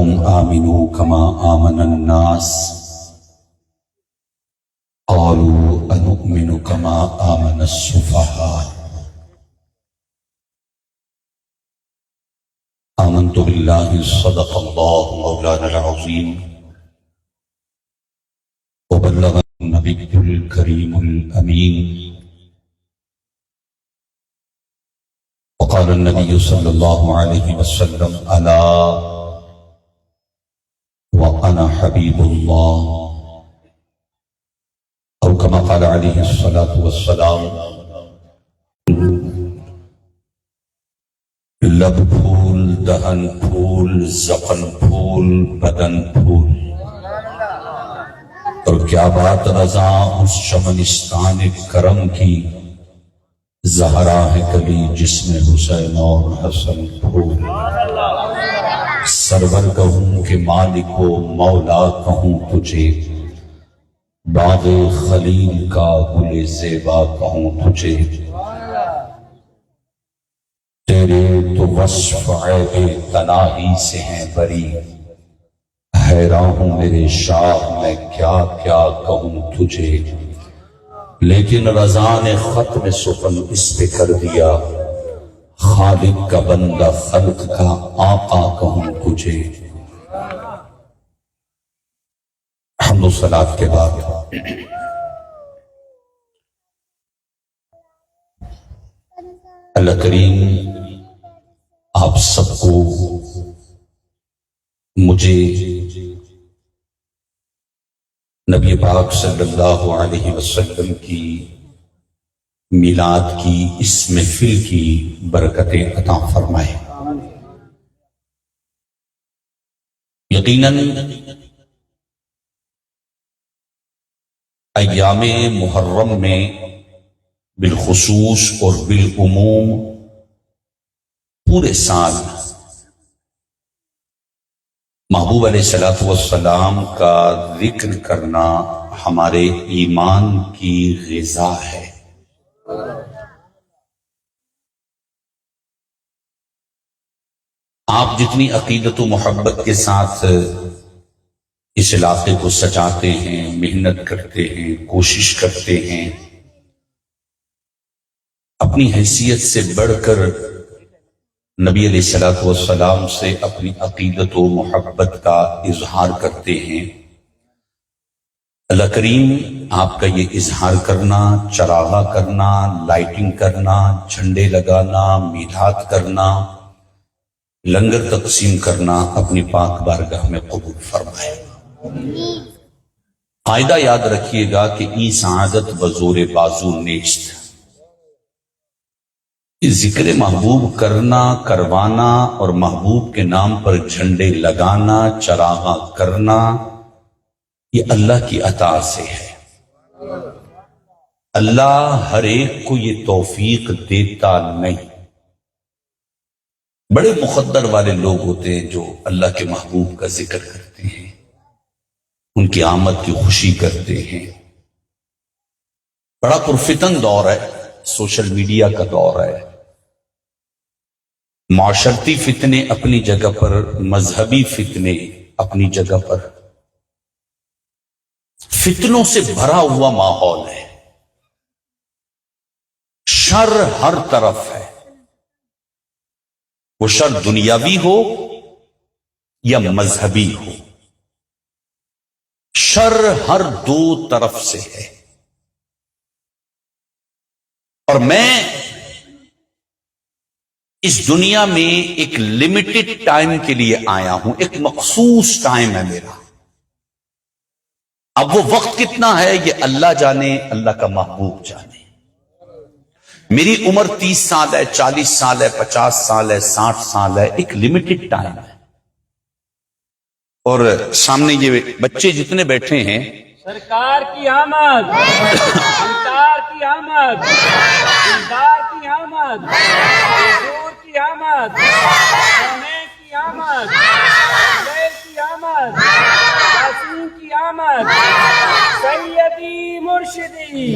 لهم آمنوا كما آمن الناس قالوا أنؤمن كما آمن السفهاء آمنت بالله صدق الله مولانا العظيم وبلغ النبي الكريم الأمين وقال النبي صلى الله عليه وسلم ألا وأنا حبيب الله أو كما قال عليه الصلاة والسلام لب پھول دہن پھول زقن پھول بدن پھول اور کیا بات رضا اس چمنستان کرم کی زہرا ہے کلی جس میں حسین اور حسن پھول سرور کہوں کہ مالک و مولا کہوں تجھے باغ خلیل کا گل زیبا کہوں تجھے تیرے تو وصف عیب تناہی سے ہیں بری حیران ہوں میرے شاہ میں کیا کیا کہوں تجھے لیکن رضا نے ختم سخن اس پہ کر دیا خالق کا بندہ خلق کا آقا کہوں تجھے حمد و صلاۃ کے بعد اللہ کریم آپ سب کو مجھے نبی پاک صلی اللہ علیہ وسلم کی میلاد کی اس محفل کی برکتیں عطا فرمائے۔ یقیناً ایام محرم میں بالخصوص اور بالعموم پورے سال محبوب علیہ السلام کا ذکر کرنا ہمارے ایمان کی غذا ہے۔ آپ جتنی عقیدت و محبت کے ساتھ اس علاقے کو سجاتے ہیں، محنت کرتے ہیں، کوشش کرتے ہیں، اپنی حیثیت سے بڑھ کر نبی علیہ السلام سے اپنی عقیدت و محبت کا اظہار کرتے ہیں، اللہ کریم آپ کا یہ اظہار کرنا، چراغاں کرنا، لائٹنگ کرنا، جھنڈے لگانا، میلاد کرنا، لنگر تقسیم کرنا اپنی پاک بارگاہ میں قبول فرمائے۔ قاعدہ یاد رکھیے گا کہ ای سعادت بزور بازو نیست، ذکر محبوب کرنا، کروانا اور محبوب کے نام پر جھنڈے لگانا، چراغاں کرنا، یہ اللہ کی عطا سے ہے۔ اللہ ہر ایک کو یہ توفیق دیتا نہیں۔ بڑے مقدر والے لوگ ہوتے ہیں جو اللہ کے محبوب کا ذکر کرتے ہیں، ان کی آمد کی خوشی کرتے ہیں۔ بڑا پرفتن دور ہے، سوشل میڈیا کا دور ہے، معاشرتی فتنے اپنی جگہ پر، مذہبی فتنے اپنی جگہ پر، فتنوں سے بھرا ہوا ماحول ہے، شر ہر طرف ہے، وہ شر دنیاوی ہو یا مذہبی ہو، شر ہر دو طرف سے ہے۔ اور میں اس دنیا میں ایک لمیٹڈ ٹائم کے لیے آیا ہوں، ایک مخصوص ٹائم ہے میرا۔ اب وہ وقت کتنا ہے یہ اللہ جانے، اللہ کا محبوب جانے۔ میری عمر 30 سال ہے، 40 سال ہے، 50 سال ہے، 60 سال ہے، ایک لمیٹڈ ٹائم ہے۔ اور سامنے یہ بچے جتنے بیٹھے ہیں، سرکار کی آمد، سرکار کی آمد، سرکار کی آمد، حضور کی آمد، ہمیں کی آمد، شیر کی آمد، یاسین کی آمد، سیدی مرشدی،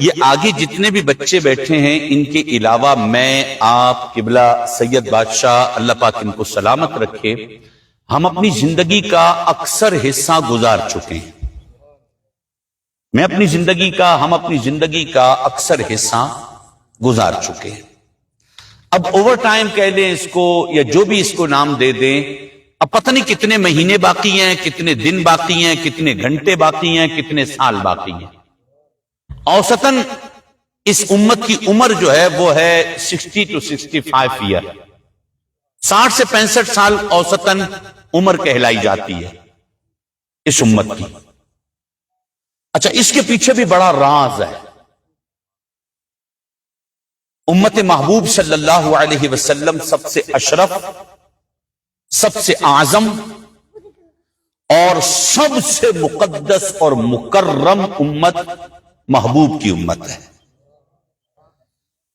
یہ آگے جتنے بھی بچے بیٹھے ہیں ان کے علاوہ میں آپ قبلہ سید بادشاہ اللہ پاک ان کو سلامت رکھے، ہم اپنی زندگی کا اکثر حصہ گزار چکے ہیں، ہم اپنی زندگی کا اکثر حصہ گزار چکے ہیں۔ اب اوور ٹائم کہہ لیں اس کو یا جو بھی اس کو نام دے دیں، اب پتہ نہیں کتنے مہینے باقی ہیں، کتنے دن باقی ہیں، کتنے گھنٹے باقی ہیں، کتنے سال باقی ہیں۔ اوسطاً اس امت کی عمر جو ہے وہ ہے 60 to 65 ایئر، 60 سے 65 سال اوسطاً عمر کہلائی جاتی ہے اس امت کی۔ اچھا، اس کے پیچھے بھی بڑا راز ہے۔ امت محبوب صلی اللہ علیہ وسلم سب سے اشرف، سب سے اعظم اور سب سے مقدس اور مکرم امت محبوب کی امت ہے۔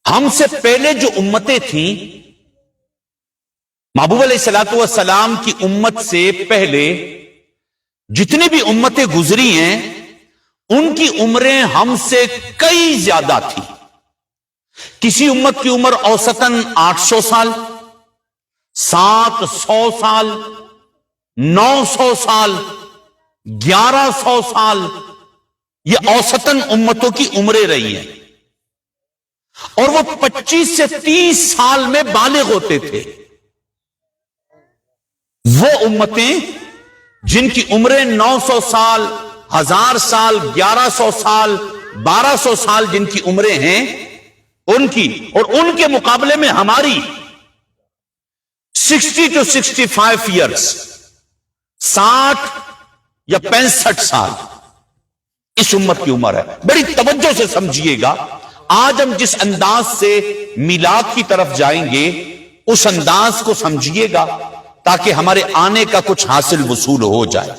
ہم سے پہلے جو امتیں تھیں، محبوب علیہ الصلوۃ والسلام کی امت سے پہلے جتنی بھی امتیں گزری ہیں ان کی عمریں ہم سے کئی زیادہ تھی۔ کسی امت کی عمر اوسطاً 800 سال، 700 سال، 900 سال، 1100 سال، یہ اوسطاً امتوں کی عمریں رہی ہیں، اور وہ 25 سے 30 سال میں بالغ ہوتے تھے۔ وہ امتیں جن کی عمریں 900 سال، 1000 سال، 1100 سال، 1200 سال جن کی عمریں ہیں ان کی، اور ان کے مقابلے میں ہماری 60 to 65 ایئرز، 60 یا 65 سال اس امت کی عمر ہے۔ بڑی توجہ سے سمجھیے گا، آج ہم جس انداز سے میلاد کی طرف جائیں گے اس انداز کو سمجھیے گا تاکہ ہمارے آنے کا کچھ حاصل وصول ہو جائے،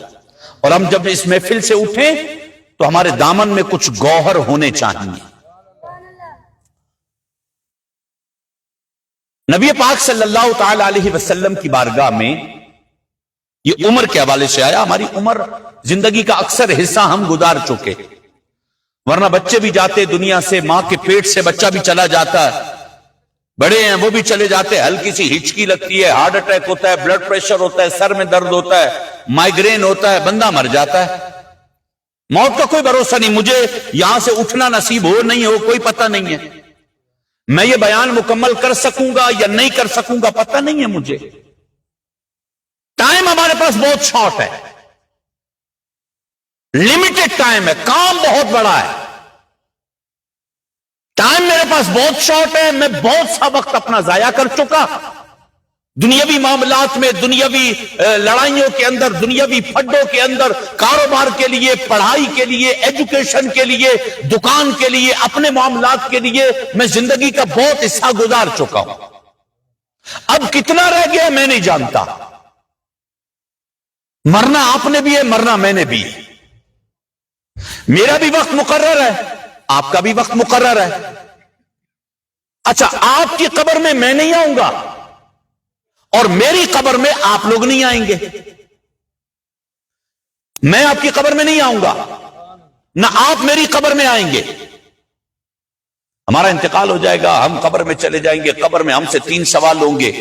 اور ہم جب اس محفل سے اٹھیں تو ہمارے دامن میں کچھ گوہر ہونے چاہیے۔ نبی پاک صلی اللہ تعالی علیہ وسلم کی بارگاہ میں یہ عمر کے حوالے سے آیا۔ ہماری عمر، زندگی کا اکثر حصہ ہم گزار چکے، ورنہ بچے بھی جاتے دنیا سے، ماں کے پیٹ سے بچہ بھی چلا جاتا ہے، بڑے ہیں وہ بھی چلے جاتے ہیں، ہلکی سی ہچکی لگتی ہے، ہارٹ اٹیک ہوتا ہے، بلڈ پریشر ہوتا ہے، سر میں درد ہوتا ہے، مائیگرین ہوتا ہے، بندہ مر جاتا ہے۔ موت کا کوئی بھروسہ نہیں، مجھے یہاں سے اٹھنا نصیب ہو نہیں ہو کوئی پتہ نہیں ہے، میں یہ بیان مکمل کر سکوں گا یا نہیں کر سکوں گا پتہ نہیں ہے مجھے۔ ٹائم ہمارے پاس بہت شارٹ ہے، لمیٹڈ ٹائم ہے، کام بہت بڑا ہے، ٹائم میرے پاس بہت شارٹ ہے، میں بہت سا وقت اپنا ضائع کر چکا دنیاوی معاملات میں، دنیاوی لڑائیوں کے اندر، دنیاوی پھڈوں کے اندر، کاروبار کے لیے، پڑھائی کے لیے، ایجوکیشن کے لیے، دکان کے لیے، اپنے معاملات کے لیے میں زندگی کا بہت حصہ گزار چکا ہوں۔ اب کتنا رہ گیا میں نہیں جانتا، مرنا آپ نے بھی ہے، مرنا میں نے بھی ہے، میرا بھی وقت مقرر ہے، آپ کا بھی وقت مقرر ہے۔ اچھا، آپ کی قبر میں میں نہیں آؤں گا اور میری قبر میں آپ لوگ نہیں آئیں گے، میں آپ کی قبر میں نہیں آؤں گا، نہ آپ میری قبر میں آئیں گے، ہمارا انتقال ہو جائے گا، ہم قبر میں چلے جائیں گے، قبر میں ہم سے 3 سوال ہوں گے،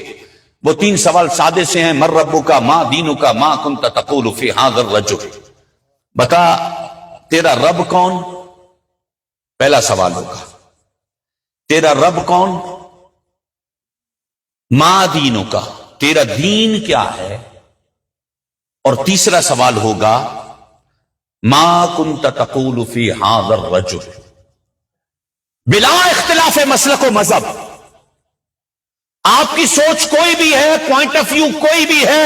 وہ 3 سوال سادے سے ہیں، من ربک ما دینک ما کنت تقول فی ھذا الرجل، بتا تیرا رب کون، پہلا سوال ہوگا، تیرا رب کون، ما دینک، تیرا دین کیا ہے، اور تیسرا سوال ہوگا ما کنت تقول فی ھذا الرجل، بلا اختلاف مسلک و مذہب، آپ کی سوچ کوئی بھی ہے، پوائنٹ آف ویو کوئی بھی ہے،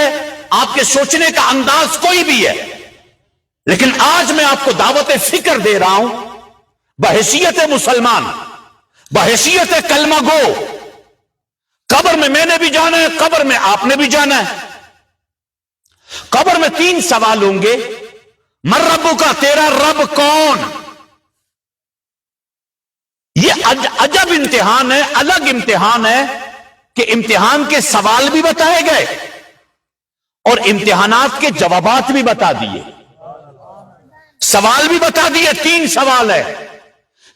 آپ کے سوچنے کا انداز کوئی بھی ہے، لیکن آج میں آپ کو دعوت فکر دے رہا ہوں بحیثیت مسلمان، بحیثیت کلمہ گو، قبر میں نے بھی جانا ہے، قبر میں آپ نے بھی جانا ہے، قبر میں 3 سوال ہوں گے، من ربک، تیرا رب کون، یہ عجب امتحان ہے، الگ امتحان ہے کہ امتحان کے سوال بھی بتائے گئے اور امتحانات کے جوابات بھی بتا دیے۔ سوال بھی بتا دیے 3 سوال ہے،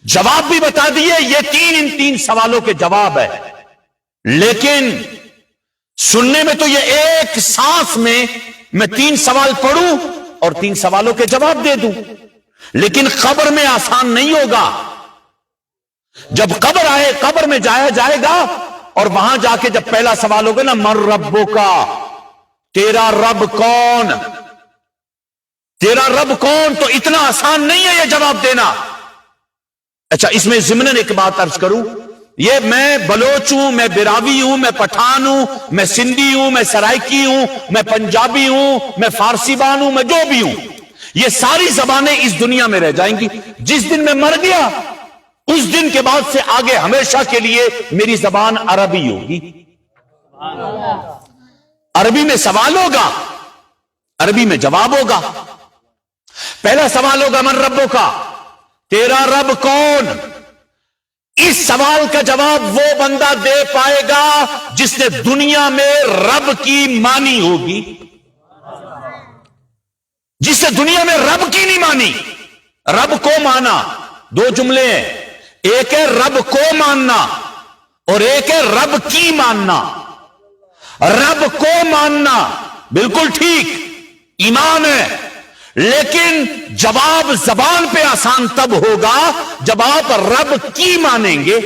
جواب بھی بتا دیے یہ ان 3 سوالوں کے جواب ہے، لیکن سننے میں تو یہ ایک سانس میں 3 سوال پڑھوں اور 3 سوالوں کے جواب دے دوں، لیکن قبر میں آسان نہیں ہوگا۔ جب قبر آئے، قبر میں جایا جائے گا اور وہاں جا کے جب پہلا سوال ہوگا نا، من ربو کا، تیرا رب کون، تیرا رب کون، تو اتنا آسان نہیں ہے یہ جواب دینا۔ اچھا، اس میں ضمناً ایک بات عرض کروں، یہ میں بلوچ ہوں، میں براوی ہوں، میں پٹھان ہوں، میں سندھی ہوں، میں سرائکی ہوں، میں پنجابی ہوں، میں فارسی بان ہوں، میں جو بھی ہوں، یہ ساری زبانیں اس دنیا میں رہ جائیں گی۔ جس دن میں مر گیا اس دن کے بعد سے آگے ہمیشہ کے لیے میری زبان عربی ہوگی۔ عربی میں سوال ہوگا، عربی میں جواب ہوگا۔ پہلا سوال ہوگا من ربو کا، تیرا رب کون۔ اس سوال کا جواب وہ بندہ دے پائے گا جس نے دنیا میں رب کی مانی ہوگی، جس نے دنیا میں رب کی نہیں مانی۔ رب کو مانا، 2 جملے ہیں، ایک ہے رب کو ماننا اور ایک ہے رب کی ماننا۔ رب کو ماننا بالکل ٹھیک، ایمان ہے، لیکن جواب زبان پہ آسان تب ہوگا جب آپ رب کی مانیں گے۔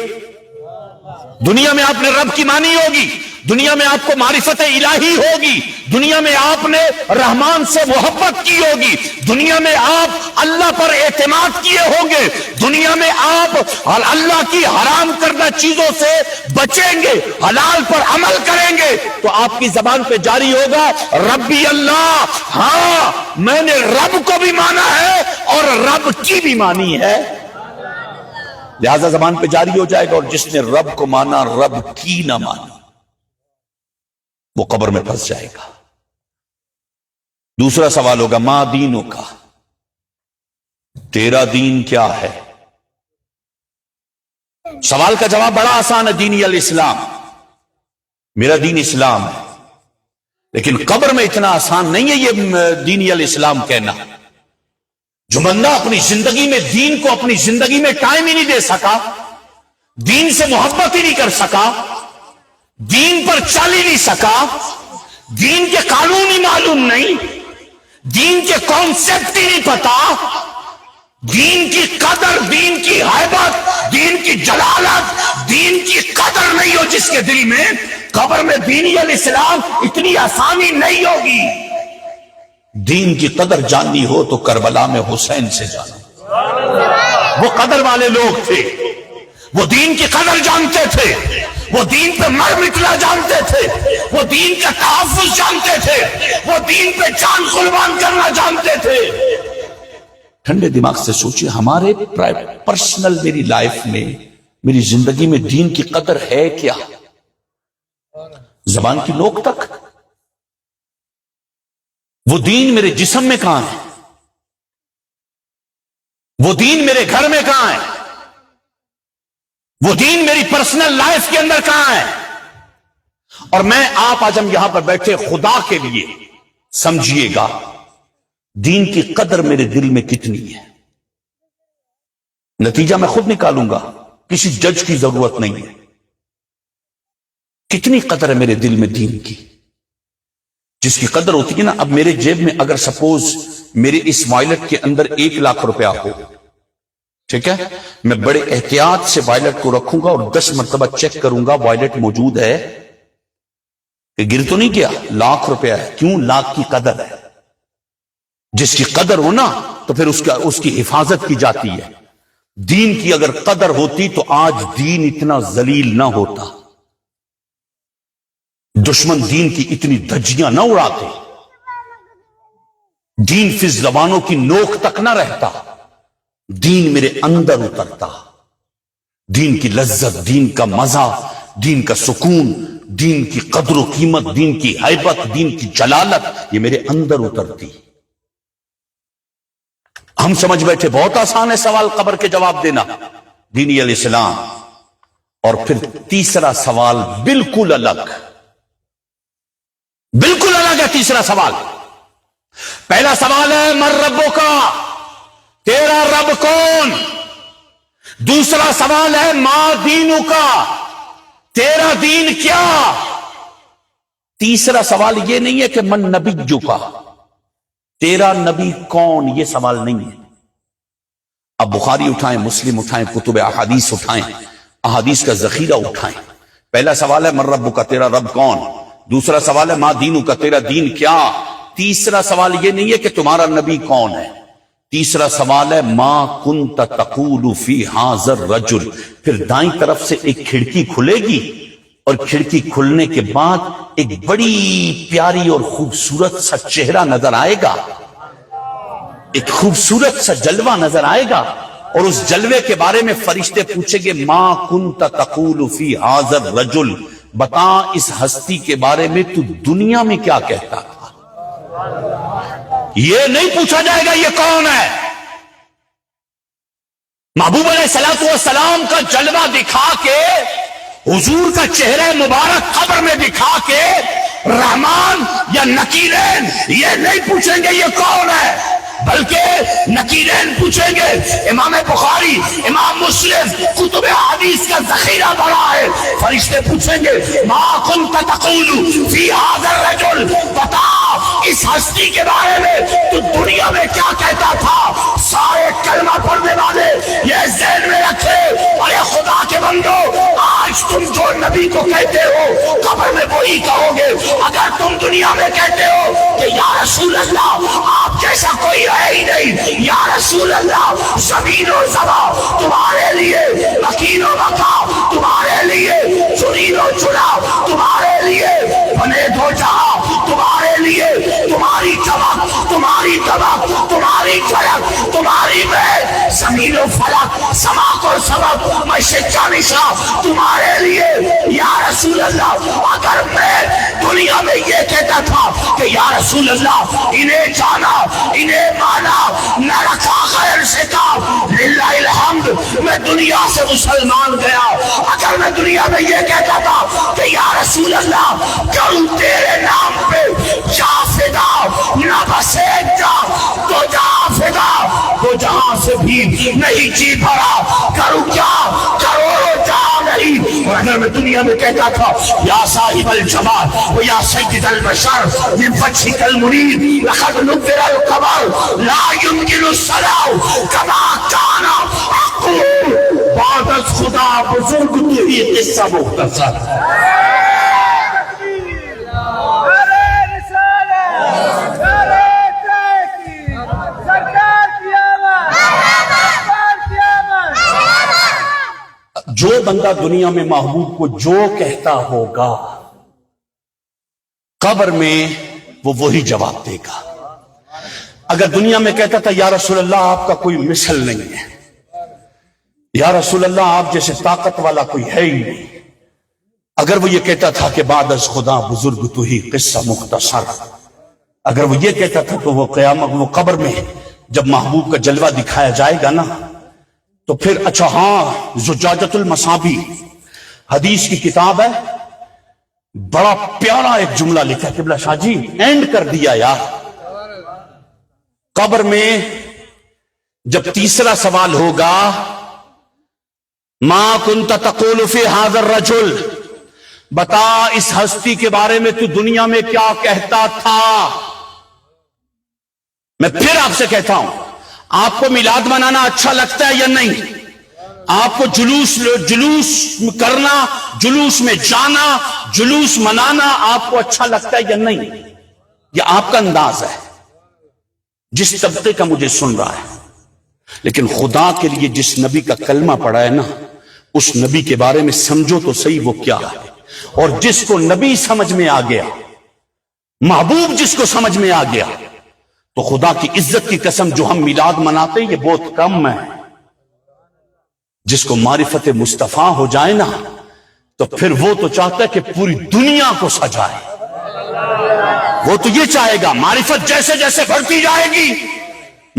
دنیا میں آپ نے رب کی مانی ہوگی، دنیا میں آپ کو معرفت الہی ہوگی، دنیا میں آپ نے رحمان سے محبت کی ہوگی، دنیا میں آپ اللہ پر اعتماد کیے ہوں گے، دنیا میں آپ اللہ کی حرام کردہ چیزوں سے بچیں گے، حلال پر عمل کریں گے، تو آپ کی زبان پہ جاری ہوگا ربی اللہ، ہاں میں نے رب کو بھی مانا ہے اور رب کی بھی مانی ہے۔ لہذا زبان پہ جاری ہو جائے گا، اور جس نے رب کو مانا رب کی نہ مانی وہ قبر میں پھنس جائے گا۔ دوسرا سوال ہوگا ما دینوں کا، تیرا دین کیا ہے۔ سوال کا جواب بڑا آسان ہے، دینی الاسلام، میرا دین اسلام ہے، لیکن قبر میں اتنا آسان نہیں ہے یہ دینی الاسلام کہنا۔ جو بندہ اپنی زندگی میں دین کو اپنی زندگی میں ٹائم ہی نہیں دے سکا، دین سے محبت ہی نہیں کر سکا، دین پر چل ہی نہیں سکا، دین کے قانون ہی معلوم نہیں، دین کے کانسیپٹ ہی نہیں پتا، دین کی قدر، دین کی ہیبت، دین کی جلالت، دین کی قدر نہیں ہو جس کے دل میں، قبر میں دینی الاسلام اتنی آسانی نہیں ہوگی۔ دین کی قدر جاننی ہو تو کربلا میں حسین سے جانا، وہ قدر والے لوگ تھے، وہ دین کی قدر جانتے تھے، وہ دین پہ مر مٹنا جانتے تھے، وہ دین کا تحفظ جانتے تھے، وہ دین پہ جان قربان کرنا جانتے تھے۔ ٹھنڈے دماغ سے سوچئے، ہمارے پرسنل میری لائف میں، میری زندگی میں دین کی قدر ہے کیا؟ زبان کی نوک تک؟ وہ دین میرے جسم میں کہاں ہے؟ وہ دین میرے گھر میں کہاں ہے؟ وہ دین میری پرسنل لائف کے اندر کہاں ہے؟ اور میں آپ آج ہم یہاں پر بیٹھے خدا کے لیے سمجھیے گا دین کی قدر میرے دل میں کتنی ہے۔ نتیجہ میں خود نکالوں گا، کسی جج کی ضرورت نہیں ہے۔ کتنی قدر ہے میرے دل میں دین کی؟ جس کی قدر ہوتی ہے نا، اب میرے جیب میں اگر سپوز میرے اس وائلٹ کے اندر 1 لاکھ روپیہ ہو، ٹھیک ہے، میں بڑے احتیاط سے وائلٹ کو رکھوں گا اور 10 مرتبہ چیک کروں گا وائلٹ موجود ہے کہ گر تو نہیں گیا، لاکھ روپیہ ہے، کیوں؟ لاکھ کی قدر ہے۔ جس کی قدر ہو نا تو پھر اس کی حفاظت کی جاتی ہے۔ دین کی اگر قدر ہوتی تو آج دین اتنا ذلیل نہ ہوتا، دشمن دین کی اتنی دھجیاں نہ اڑاتے، دین فی زبانوں کی نوک تک نہ رہتا، دین میرے اندر اترتا، دین کی لذت، دین کا مزہ، دین کا سکون، دین کی قدر و قیمت، دین کی ہیبت، دین کی جلالت، یہ میرے اندر اترتی۔ ہم سمجھ بیٹھے بہت آسان ہے سوال قبر کے جواب دینا، دینی الاسلام۔ اور پھر تیسرا سوال بالکل الگ، بالکل الگ ہے تیسرا سوال۔ پہلا سوال ہے من ربو کا، تیرا رب کون؟ دوسرا سوال ہے ما دینو کا، تیرا دین کیا؟ تیسرا سوال یہ نہیں ہے کہ من نبیو کا، تیرا نبی کون، یہ سوال نہیں ہے۔ اب بخاری اٹھائیں، مسلم اٹھائیں، کتب احادیث اٹھائیں، احادیث کا ذخیرہ اٹھائیں۔ پہلا سوال ہے من رب کا، تیرا رب کون؟ دوسرا سوال ہے ما دینو کا، تیرا دین کیا؟ تیسرا سوال یہ نہیں ہے کہ تمہارا نبی کون ہے۔ تیسرا سوال ہے ما کنت تقول فی ھذا الرجل، پھر دائیں طرف سے ایک کھڑکی کھلے گی اور کھڑکی کھلنے کے بعد ایک بڑی پیاری اور خوبصورت سا چہرہ نظر آئے گا، ایک خوبصورت سا جلوہ نظر آئے گا، اور اس جلوے کے بارے میں فرشتے پوچھیں گے ما کنت تقول فی ھذا الرجل، بتا اس ہستی کے بارے میں تو دنیا میں کیا کہتا تھا۔ یہ نہیں پوچھا جائے گا یہ کون ہے۔ محبوب علیہ الصلوۃ والسلام کا جلوہ دکھا کے، حضور کا چہرہ مبارک قبر میں دکھا کے رحمان یا نکیرین یہ نہیں پوچھیں گے یہ کون ہے، بلکہ نکیرین پوچھیں گے۔ امام بخاری، امام مسلم، کتب حدیث کا ذخیرہ بڑا ہے، فرشتے پوچھیں گے ما کنت تقول فی ھذا الرجل، بتا اس ہستی کے بارے میں تو دنیا میں کیا کہتا تھا۔ سارے کلمہ پڑھنے والے یہ ذہن میں رکھے، ارے خدا کے بندو، آج تم جو نبی کو کہتے ہو قبر میں وہی کہو گے۔ اگر تم دنیا میں کہتے ہو کہ یا رسول اللہ آپ جیسا کوئی ہے ہی نہیں، یا رسول اللہ زمین و زمین تمہارے لیے، مکین و مکا تمہارے لیے، چنین و چنا تمہارے لیے، بنے دو جہاں تمہارے لیے، تمہاری چمک، تمہاری دمک، تمہاری جھلک، تمہاری میں زمین و فلک، سماک اور سبق، میں شچا نشا تمہارے لیے۔ یا رسول اللہ اگر میں دنیا میں یہ کہتا تھا کہ یا رسول اللہ انہیں جانا، انہیں مانا، نہ رکھا غیر سے کام، للہ الحمد میں دنیا سے مسلمان گیا۔ اگر میں دنیا میں یہ کہتا تھا کہ یا رسول اللہ کروں تیرے نام پہ جا فدا، نہ بس ایک جا تو جا فدا، تو جہاں سے بھی نہیں جی بھرا، کروں کیا کروڑوں جا نہیں۔ اور اگر میں دنیا میں کہتا تھا یا صاحب الجمال و یا سید البشر من فتحک المنیر لقد نبر القمر لا يمکن الصلاة کما کان اقول، بعد از خدا بزرگ تو ہی قصہ مختصر۔ جو بندہ دنیا میں محبوب کو جو کہتا ہوگا قبر میں وہ وہی جواب دے گا۔ اگر دنیا میں کہتا تھا یا رسول اللہ آپ کا کوئی مثل نہیں ہے، یا رسول اللہ آپ جیسے طاقت والا کوئی ہے ہی نہیں، اگر وہ یہ کہتا تھا کہ بعد از خدا بزرگ تو ہی قصہ مختصر، اگر وہ یہ کہتا تھا تو وہ قیامت، وہ قبر میں جب محبوب کا جلوہ دکھایا جائے گا نا تو پھر اچھا ہاں زجاجۃ المصابیح حدیث کی کتاب ہے، بڑا پیارا ایک جملہ لکھا ہے قبلہ شاہ جی، اینڈ کر دیا یار۔ قبر میں جب تیسرا سوال ہوگا ما کنت تقول فی ھذا الرجل، بتا اس ہستی کے بارے میں تو دنیا میں کیا کہتا تھا۔ میں پھر آپ سے کہتا ہوں، آپ کو میلاد منانا اچھا لگتا ہے یا نہیں؟ آپ کو جلوس کرنا، جلوس میں جانا، جلوس منانا آپ کو اچھا لگتا ہے یا نہیں؟ یہ آپ کا انداز ہے جس طبقے کا مجھے سن رہا ہے، لیکن خدا کے لیے جس نبی کا کلمہ پڑھا ہے نا اس نبی کے بارے میں سمجھو تو صحیح وہ کیا ہے۔ اور جس کو نبی سمجھ میں آ گیا، محبوب جس کو سمجھ میں آ گیا، تو خدا کی عزت کی قسم جو ہم میلاد مناتے ہیں یہ بہت کم ہے۔ جس کو معرفت مصطفیٰ ہو جائے نا تو پھر وہ تو چاہتا ہے کہ پوری دنیا کو سجائے، وہ تو یہ چاہے گا معرفت جیسے جیسے بڑھتی جائے گی،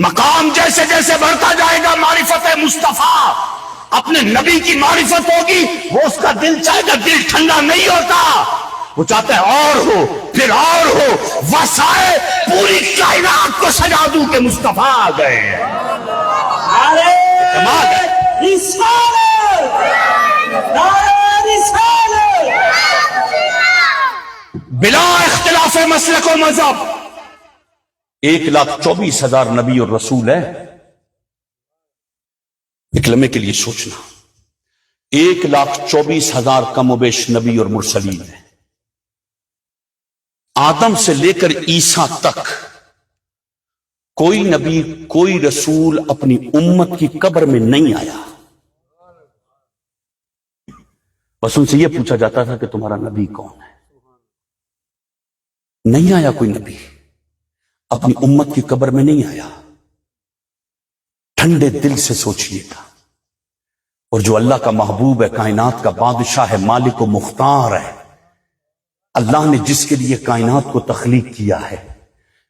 مقام جیسے جیسے بڑھتا جائے گا، معرفت مصطفیٰ اپنے نبی کی معرفت ہوگی، وہ اس کا دل چاہے گا، دل ٹھنڈا نہیں ہوتا، وہ چاہتا ہے اور ہو پھر اور ہو، وسائے پوری کائنات کو سجا دوں کہ مصطفیٰ آ گئے۔ کمال ہے۔ بلا اختلاف مسلک و مذہب 1,24,000 نبی اور رسول ہے۔ ایک لمحے کے لیے سوچنا، 1,24,000 کم و بیش نبی اور مرسلین ہیں۔ آدم سے لے کر عیسیٰ تک کوئی نبی کوئی رسول اپنی امت کی قبر میں نہیں آیا، بس ان سے یہ پوچھا جاتا تھا کہ تمہارا نبی کون ہے۔ نہیں آیا کوئی نبی اپنی امت کی قبر میں نہیں آیا۔ ٹھنڈے دل سے سوچئے گا، اور جو اللہ کا محبوب ہے، کائنات کا بادشاہ ہے، مالک و مختار ہے، اللہ نے جس کے لیے کائنات کو تخلیق کیا ہے،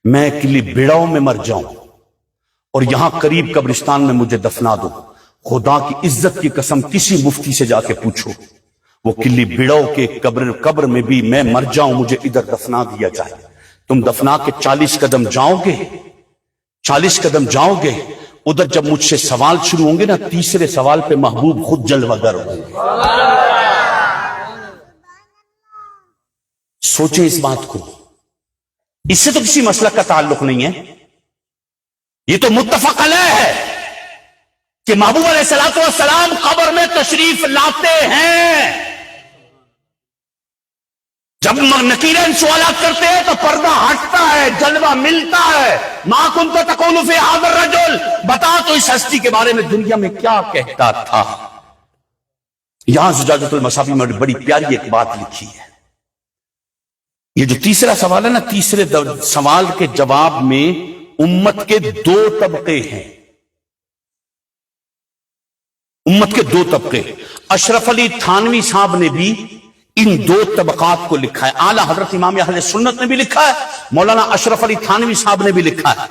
میں کلی بڑاؤں میں مر جاؤں اور یہاں قریب قبرستان میں مجھے دفنا دو، خدا کی عزت کی قسم کسی مفتی سے جا کے پوچھو، وہ کلی بڑاؤں کے قبر میں بھی میں مر جاؤں، مجھے ادھر دفنا دیا جائے۔ تم دفنا کے 40 قدم جاؤ گے، 40 قدم جاؤ گے، ادھر جب مجھ سے سوال شروع ہوں گے نا، تیسرے سوال پہ محبوب خود جلوہ گر ہوں گے۔ سوچیں اس بات کو، اس سے تو کسی مسلک کا تعلق نہیں ہے، یہ تو متفق علیہ ہے کہ محبوب علیہ الصلوۃ والسلام قبر میں تشریف لاتے ہیں۔ جب نکیرین سوالات کرتے ہیں تو پردہ ہٹتا ہے، جلوہ ملتا ہے۔ ما کنت تقول فی ھذا الرجل، بتا تو اس ہستی کے بارے میں دنیا میں کیا کہتا تھا۔ یہاں زجاجۃ المصابیح میں بڑی پیاری ایک بات لکھی ہے۔ یہ جو تیسرا سوال ہے نا، تیسرے سوال کے جواب میں امت کے 2 طبقے ہیں، امت کے 2 طبقے۔ اشرف علی تھانوی صاحب نے بھی ان 2 طبقات کو لکھا ہے، اعلی حضرت امام اہل سنت نے بھی لکھا ہے، مولانا اشرف علی تھانوی صاحب نے بھی لکھا ہے۔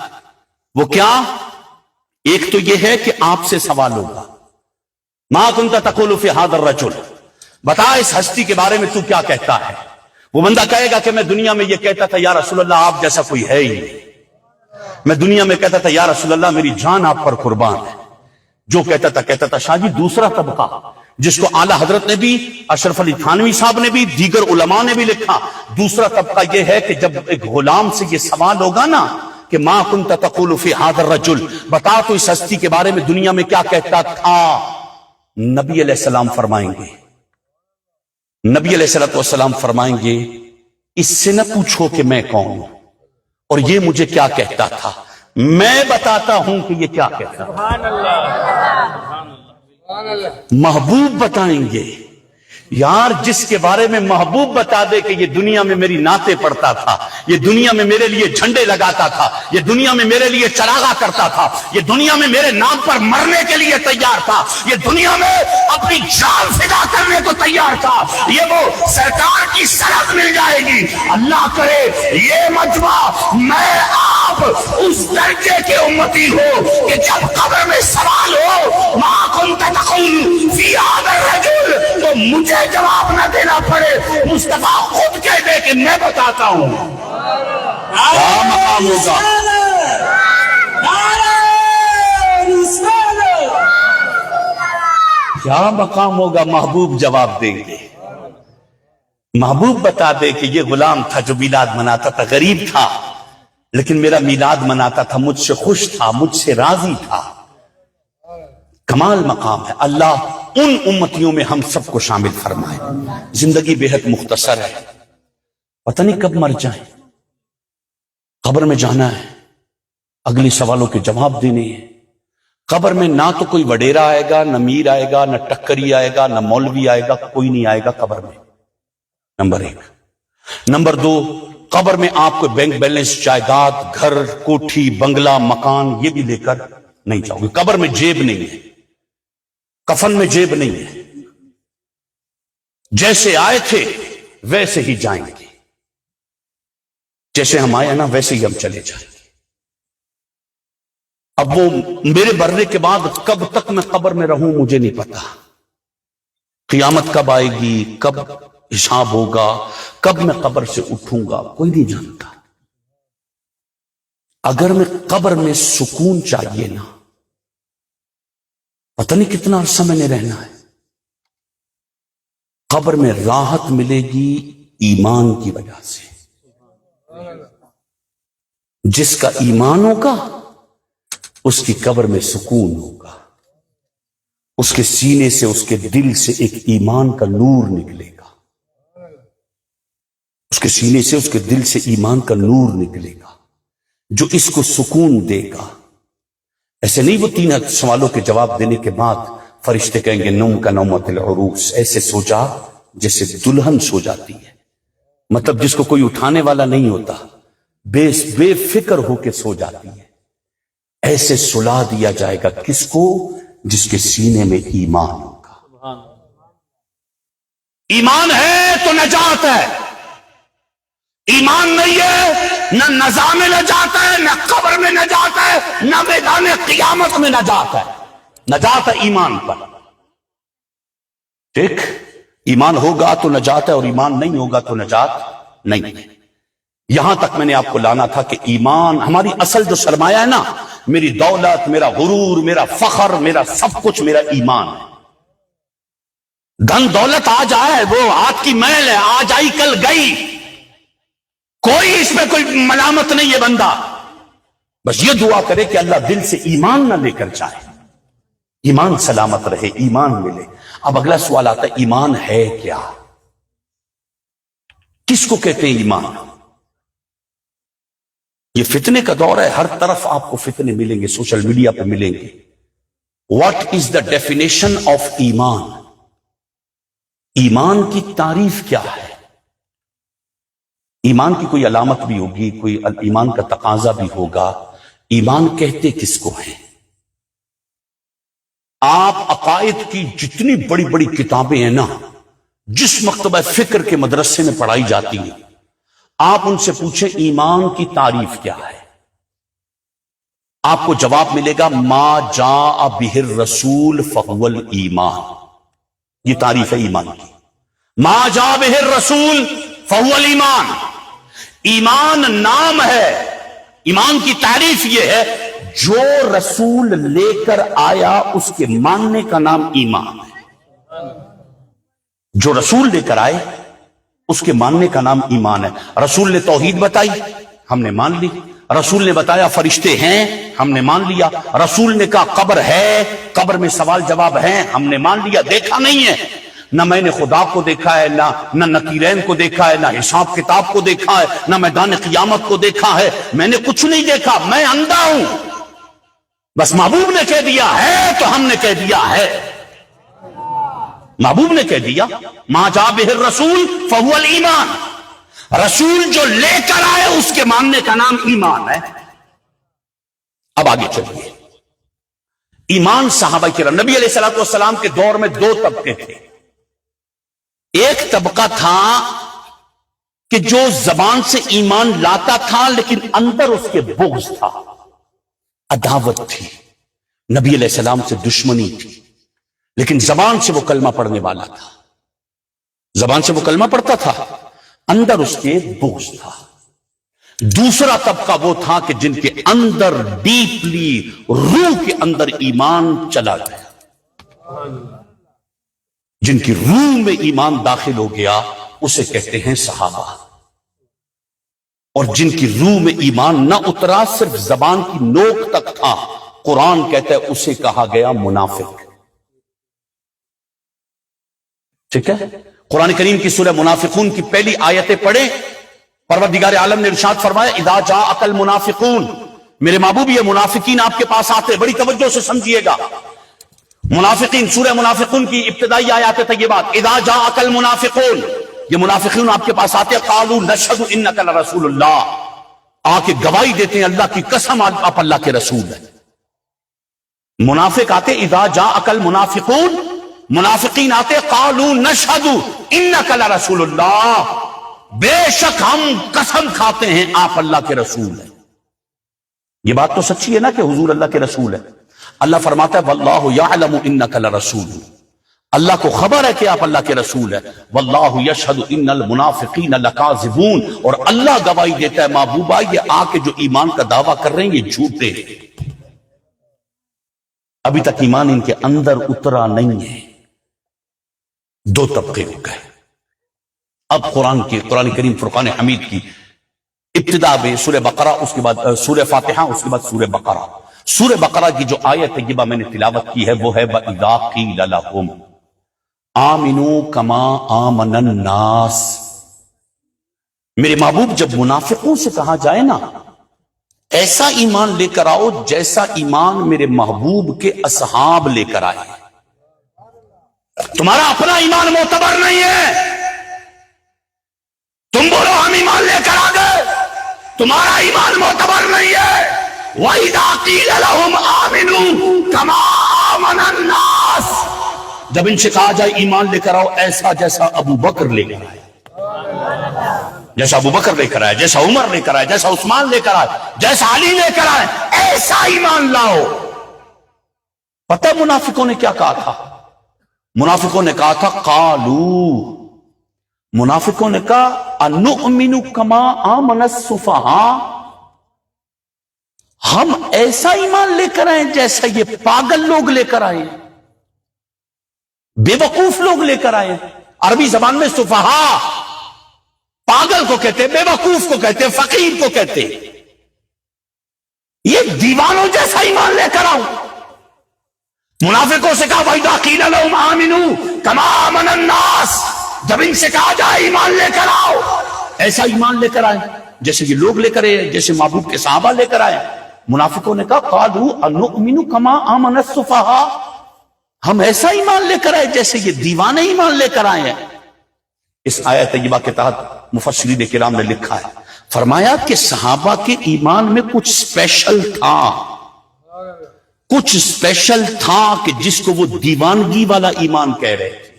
وہ کیا؟ ایک تو یہ ہے کہ آپ سے سوال ہوگا، ما کنت تقول فی ھذا الرجل، بتا اس ہستی کے بارے میں تو کیا کہتا ہے۔ وہ بندہ کہے گا کہ میں دنیا میں یہ کہتا تھا یا رسول اللہ آپ جیسا کوئی ہے ہی نہیں، میں دنیا میں کہتا تھا یا رسول اللہ میری جان آپ پر قربان ہے، جو کہتا تھا شاہ جی۔ دوسرا طبقہ جس کو اعلی حضرت نے بھی، اشرف علی تھانوی صاحب نے بھی، دیگر علماء نے بھی لکھا، دوسرا طبقہ یہ ہے کہ جب ایک غلام سے یہ سوال ہوگا نا کہ ما کنت تقول فی ھذا الرجل، بتا تو اس ہستی کے بارے میں دنیا میں کیا کہتا تھا، نبی علیہ السلام فرمائیں گے، نبی علیہ السلام فرمائیں گے اس سے نہ پوچھو کہ میں کون ہوں اور یہ مجھے کیا کہتا تھا، میں بتاتا ہوں کہ یہ کیا کہتا تھا۔ محبوب بتائیں گے، یار جس کے بارے میں محبوب بتا دے کہ یہ دنیا میں میری نعتیں پڑھتا تھا، یہ دنیا میں میرے لیے جھنڈے لگاتا تھا، یہ دنیا میں میرے لیے چراغا کرتا تھا، یہ دنیا میں میرے نام پر مرنے کے لیے تیار تھا، یہ دنیا میں اپنی جان فدا کرنے کو تیار تھا، یہ وہ سرکار کی سرحد مل جائے گی۔ اللہ کرے یہ مجمع میں آپ اس درجے کے امتی ہو کہ جب قبر میں سوال ہو ما کنت تقول فی ھذا الرجل تو مجھے جواب نہ دینا پڑے، مصطفیٰ خود کہہ دے کہ میں بتاتا ہوں۔ کیا مقام ہوگا، کیا مقام ہوگا، محبوب جواب دیں گے، محبوب بتا دے کہ یہ غلام تھا جو میلاد مناتا تھا، غریب تھا لیکن میرا میلاد مناتا تھا، مجھ سے خوش تھا، مجھ سے راضی تھا۔ کمال مقام ہے۔ اللہ ان امتیوں میں ہم سب کو شامل فرمائے۔ زندگی بے حد مختصر ہے، پتہ نہیں کب مر جائیں، قبر میں جانا ہے، اگلی سوالوں کے جواب دینے ہیں۔ قبر میں نہ تو کوئی وڈیرا آئے گا، نہ میر آئے گا، نہ ٹکری آئے گا، نہ مولوی آئے گا، کوئی نہیں آئے گا قبر میں، نمبر 1۔ نمبر 2، قبر میں آپ کو بینک بیلنس، جائیداد، گھر، کوٹھی، بنگلہ، مکان یہ بھی لے کر نہیں جاؤ گے۔ قبر میں جیب نہیں ہے، کفن میں جیب نہیں ہے، جیسے آئے تھے ویسے ہی جائیں گے، جیسے ہم آئے نا ویسے ہی ہم چلے جائیں گے۔ اب وہ میرے مرنے کے بعد کب تک میں قبر میں رہوں مجھے نہیں پتا، قیامت کب آئے گی، کب حساب ہوگا، کب میں قبر سے اٹھوں گا، کوئی نہیں جانتا۔ اگر میں قبر میں سکون چاہیے نا پتہ نہیں کتنا عرصہ میں نے رہنا ہے. قبر میں راحت ملے گی ایمان کی وجہ سے. جس کا ایمان ہوگا اس کی قبر میں سکون ہوگا. اس کے سینے سے اس کے دل سے ایک ایمان کا نور نکلے گا. اس کے سینے سے اس کے دل سے ایمان کا نور نکلے گا جو اس کو سکون دے گا. ایسے نہیں وہ 3 سوالوں کے جواب دینے کے بعد فرشتے کہیں گے نوم کا نومت العروس، ایسے سو جا جیسے دلہن سو جاتی ہے. مطلب جس کو کوئی اٹھانے والا نہیں ہوتا، بے فکر ہو کے سو جاتی ہے. ایسے سلا دیا جائے گا کس کو؟ جس کے سینے میں ایمان ہوگا. ایمان ہے تو نجات ہے، ایمان نہیں ہے نہ نزا میں نجات ہے، نہ قبر میں نجات ہے، نہ میدان قیامت میں نجات ہے. نجات ہے ایمان پر. ٹھیک، ایمان ہوگا تو نجات ہے اور ایمان نہیں ہوگا تو نجات نہیں ہے. یہاں تک میں نے آپ کو لانا تھا کہ ایمان ہماری اصل جو سرمایہ ہے نا، میری دولت، میرا غرور، میرا فخر، میرا سب کچھ میرا ایمان ہے. دھن دولت آج آئے وہ ہاتھ کی میل ہے، آج آئی کل گئی، کوئی اس میں کوئی ملامت نہیں ہے. بندہ بس یہ دعا کرے کہ اللہ دل سے ایمان نہ لے کر جائے، ایمان سلامت رہے، ایمان ملے. اب اگلا سوال آتا ہے ایمان ہے کیا؟ کس کو کہتے ہیں ایمان؟ یہ فتنے کا دور ہے، ہر طرف آپ کو فتنے ملیں گے، سوشل میڈیا پہ ملیں گے. What is the definition of ایمان؟ ایمان کی تعریف کیا ہے؟ ایمان کی کوئی علامت بھی ہوگی، کوئی ایمان کا تقاضا بھی ہوگا. ایمان کہتے کس کو ہیں؟ آپ عقائد کی جتنی بڑی بڑی کتابیں ہیں نا، جس مکتبہ فکر کے مدرسے میں پڑھائی جاتی ہیں، آپ ان سے پوچھیں ایمان کی تعریف کیا ہے، آپ کو جواب ملے گا ما جاء بہ الرسول فہو الایمان. یہ تعریف ہے ایمان کی. ما جاء بہ الرسول فہو الایمان. ایمان نام ہے، ایمان کی تعریف یہ ہے جو رسول لے کر آیا اس کے ماننے کا نام ایمان ہے. جو رسول لے کر آئے اس کے ماننے کا نام ایمان ہے. رسول نے توحید بتائی، ہم نے مان لی. رسول نے بتایا فرشتے ہیں، ہم نے مان لیا. رسول نے کہا قبر ہے، قبر میں سوال جواب ہیں، ہم نے مان لیا. دیکھا نہیں ہے، نہ میں نے خدا کو دیکھا ہے، نہ نکیرین کو دیکھا ہے، نہ حساب کتاب کو دیکھا ہے، نہ میدان قیامت کو دیکھا ہے. میں نے کچھ نہیں دیکھا، میں اندھا ہوں. بس محبوب نے کہہ دیا ہے تو ہم نے کہہ دیا ہے. محبوب نے کہہ دیا ما جاء بہ الرسول فہو الایمان. رسول جو لے کر آئے اس کے ماننے کا نام ایمان ہے. اب آگے چلیے. ایمان صحابہ کرام، نبی علیہ الصلوۃ والسلام کے دور میں 2 طبقے تھے. ایک طبقہ تھا کہ جو زبان سے ایمان لاتا تھا لیکن اندر اس کے بغض تھا، عداوت تھی، نبی علیہ السلام سے دشمنی تھی، لیکن زبان سے وہ کلمہ پڑھنے والا تھا. زبان سے وہ کلمہ پڑھتا تھا، اندر اس کے بغض تھا. دوسرا طبقہ وہ تھا کہ جن کے اندر ڈیپلی، روح کے اندر ایمان چلا گیا، جن کی روح میں ایمان داخل ہو گیا، اسے کہتے ہیں صحابہ. اور جن کی روح میں ایمان نہ اترا، صرف زبان کی نوک تک تھا، قرآن کہتا ہے اسے کہا گیا منافق. ٹھیک ہے؟ قرآن کریم کی سورہ منافقون کی پہلی آیتیں پڑھیں. پروردگار عالم نے ارشاد فرمایا اذا جاءک المنافقون. میرے محبوب یہ منافقین آپ کے پاس آتے، بڑی توجہ سے سمجھیے گا. منافقین، سورہ منافقون کی ابتدائی آیات طیبات. اذا جاءک المنافقون، یہ منافقین آپ کے پاس آتے، قالوا نشهد انک لرسول اللہ، آ کے گواہی دیتے ہیں اللہ کی قسم آپ اللہ کے رسول ہیں. منافق آتے اذا جاءک المنافقون، منافقین آتے قالوا نشهد انک لرسول اللہ، بے شک ہم قسم کھاتے ہیں آپ اللہ کے رسول ہیں. یہ بات تو سچی ہے نا کہ حضور اللہ کے رسول ہے. اللہ فرماتا ہے واللہ یعلم انک لرسول، اللہ کو خبر ہے کہ آپ اللہ کے رسول ہیں. واللہ یشہد ان المنافقین لکاذبون، اور اللہ گواہی دیتا ہے محبوبہ یہ آ کے جو ایمان کا دعویٰ کر رہے ہیں یہ جھوٹے ہیں. ابھی تک ایمان ان کے اندر اترا نہیں ہے. دو طبقے ہو گئے. اب قرآن کریم فرقان حمید کی ابتدا میں سورہ بقرہ، اس کے بعد سورہ فاتحہ، اس کے بعد سورہ بقرہ. سورہ بقرہ کی جو آیت طیبہ میں نے تلاوت کی ہے وہ ہے وَإِذَا قِيلَ لَهُمْ آمِنُوا كَمَا آمَنَ النَّاسِ. میرے محبوب جب منافقوں سے کہا جائے نا ایسا ایمان لے کر آؤ جیسا ایمان میرے محبوب کے اصحاب لے کر آئے. تمہارا اپنا ایمان معتبر نہیں ہے. تم بولو ہم ایمان لے کر آ گئے، تمہارا ایمان معتبر نہیں ہے. وَإِذَا قِيلَ لَهُمْ آمِنُوا كَمَا آمَنَ النَّاسِ. جب ان سے کہا جائے ایمان لے کر آؤ ایسا جیسا ابو بکر لے کر آئے، جیسا ابو بکر لے کر آئے، جیسا عمر لے کر آئے، جیسا عثمان لے کر آئے، جیسا علی لے کر آئے، ایسا ایمان لاؤ. پتہ منافقوں نے کیا کہا تھا؟ منافقوں نے کہا تھا قالو، منافقوں نے کہا انؤمن کما آمن السفہاء، ہم ایسا ایمان لے کر آئے جیسا یہ پاگل لوگ لے کر آئے، بے وقوف لوگ لے کر آئے. عربی زبان میں سفہاء پاگل کو کہتے، بے وقوف کو کہتے، فقیر کو کہتے. یہ دیوانوں جیسا ایمان لے کر آؤ. منافقوں سے کہا وَإِذَا قِيلَ لَهُمْ آمِنُوا كَمَا آمَنَ النَّاسِ. جب ان سے کہا جائے ایمان لے کر آؤ ایسا ایمان لے کر آئے جیسے یہ لوگ لے کر آئے، جیسے محبوب کے صحابہ لے کر آئے. منافقوں نے کہا قالوا انؤمن كما آمن السفہاء، ہم ایسا ایمان لے کر آئے جیسے یہ دیوانے ایمان لے کر آئے ہیں. اس آیت طیبہ کے تحت مفسرین کرام نے لکھا ہے، فرمایا کہ صحابہ کے ایمان میں کچھ اسپیشل تھا، کچھ اسپیشل تھا کہ جس کو وہ دیوانگی والا ایمان کہہ رہے تھے.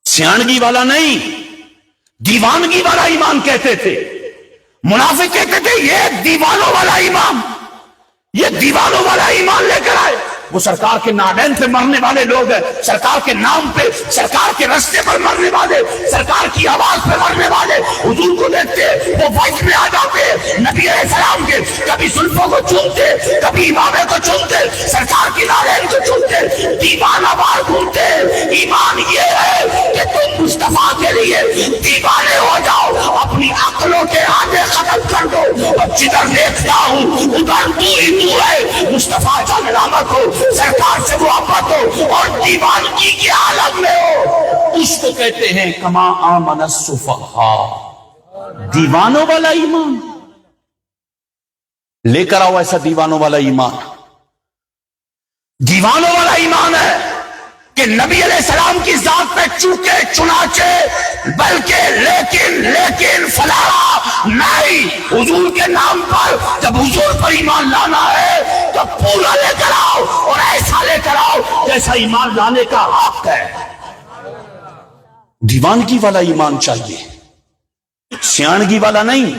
سیانگی والا نہیں، دیوانگی والا ایمان کہتے تھے. منافق کہتے تھے یہ دیوانوں والا ایمان، یہ دیوانوں والا ایمان لے کر آئے. وہ سرکار کے نالین پہ مرنے والے لوگ ہیں، سرکار کے نام پہ، سرکار کے رستے پر مرنے والے، سرکار کی آواز پہ مرنے والے. حضور کو دیکھتے وہ وقت میں آ جاتے، نبی علیہ السلام کے کبھی زلفوں کو چومتے، کبھی امامے کو چومتے، سرکار کی نالین کو چومتے، دیوانہ وار گھومتے. ایمان یہ ہے کہ تم مصطفیٰ کے لیے دیوانے ہو جاؤ، اپنی عقلوں کے آگے ختم کر دو. اور جدھر دیکھتا ہوں ادھر تو ہی تو ہے، مصطفیٰ جان رحمت ہو، سرکار سے محبت ہو اور دیوانگی کے عالم میں ہو. اس کو کہتے ہیں کما آمن السفہاء، دیوانوں والا ایمان. لے کر آؤ ایسا دیوانوں والا ایمان. دیوانوں والا ایمان ہے کہ نبی علیہ السلام کی ذات پہ چوکے چنانچے بلکہ لیکن فلاح نہیں. حضور کے نام پر جب حضور پر ایمان لانا ہے تو پورا لے کر آؤ اور ایسا لے کر آؤ جیسا ایمان لانے کا حق ہے. دیوانگی والا ایمان چاہیے، سیانگی والا نہیں.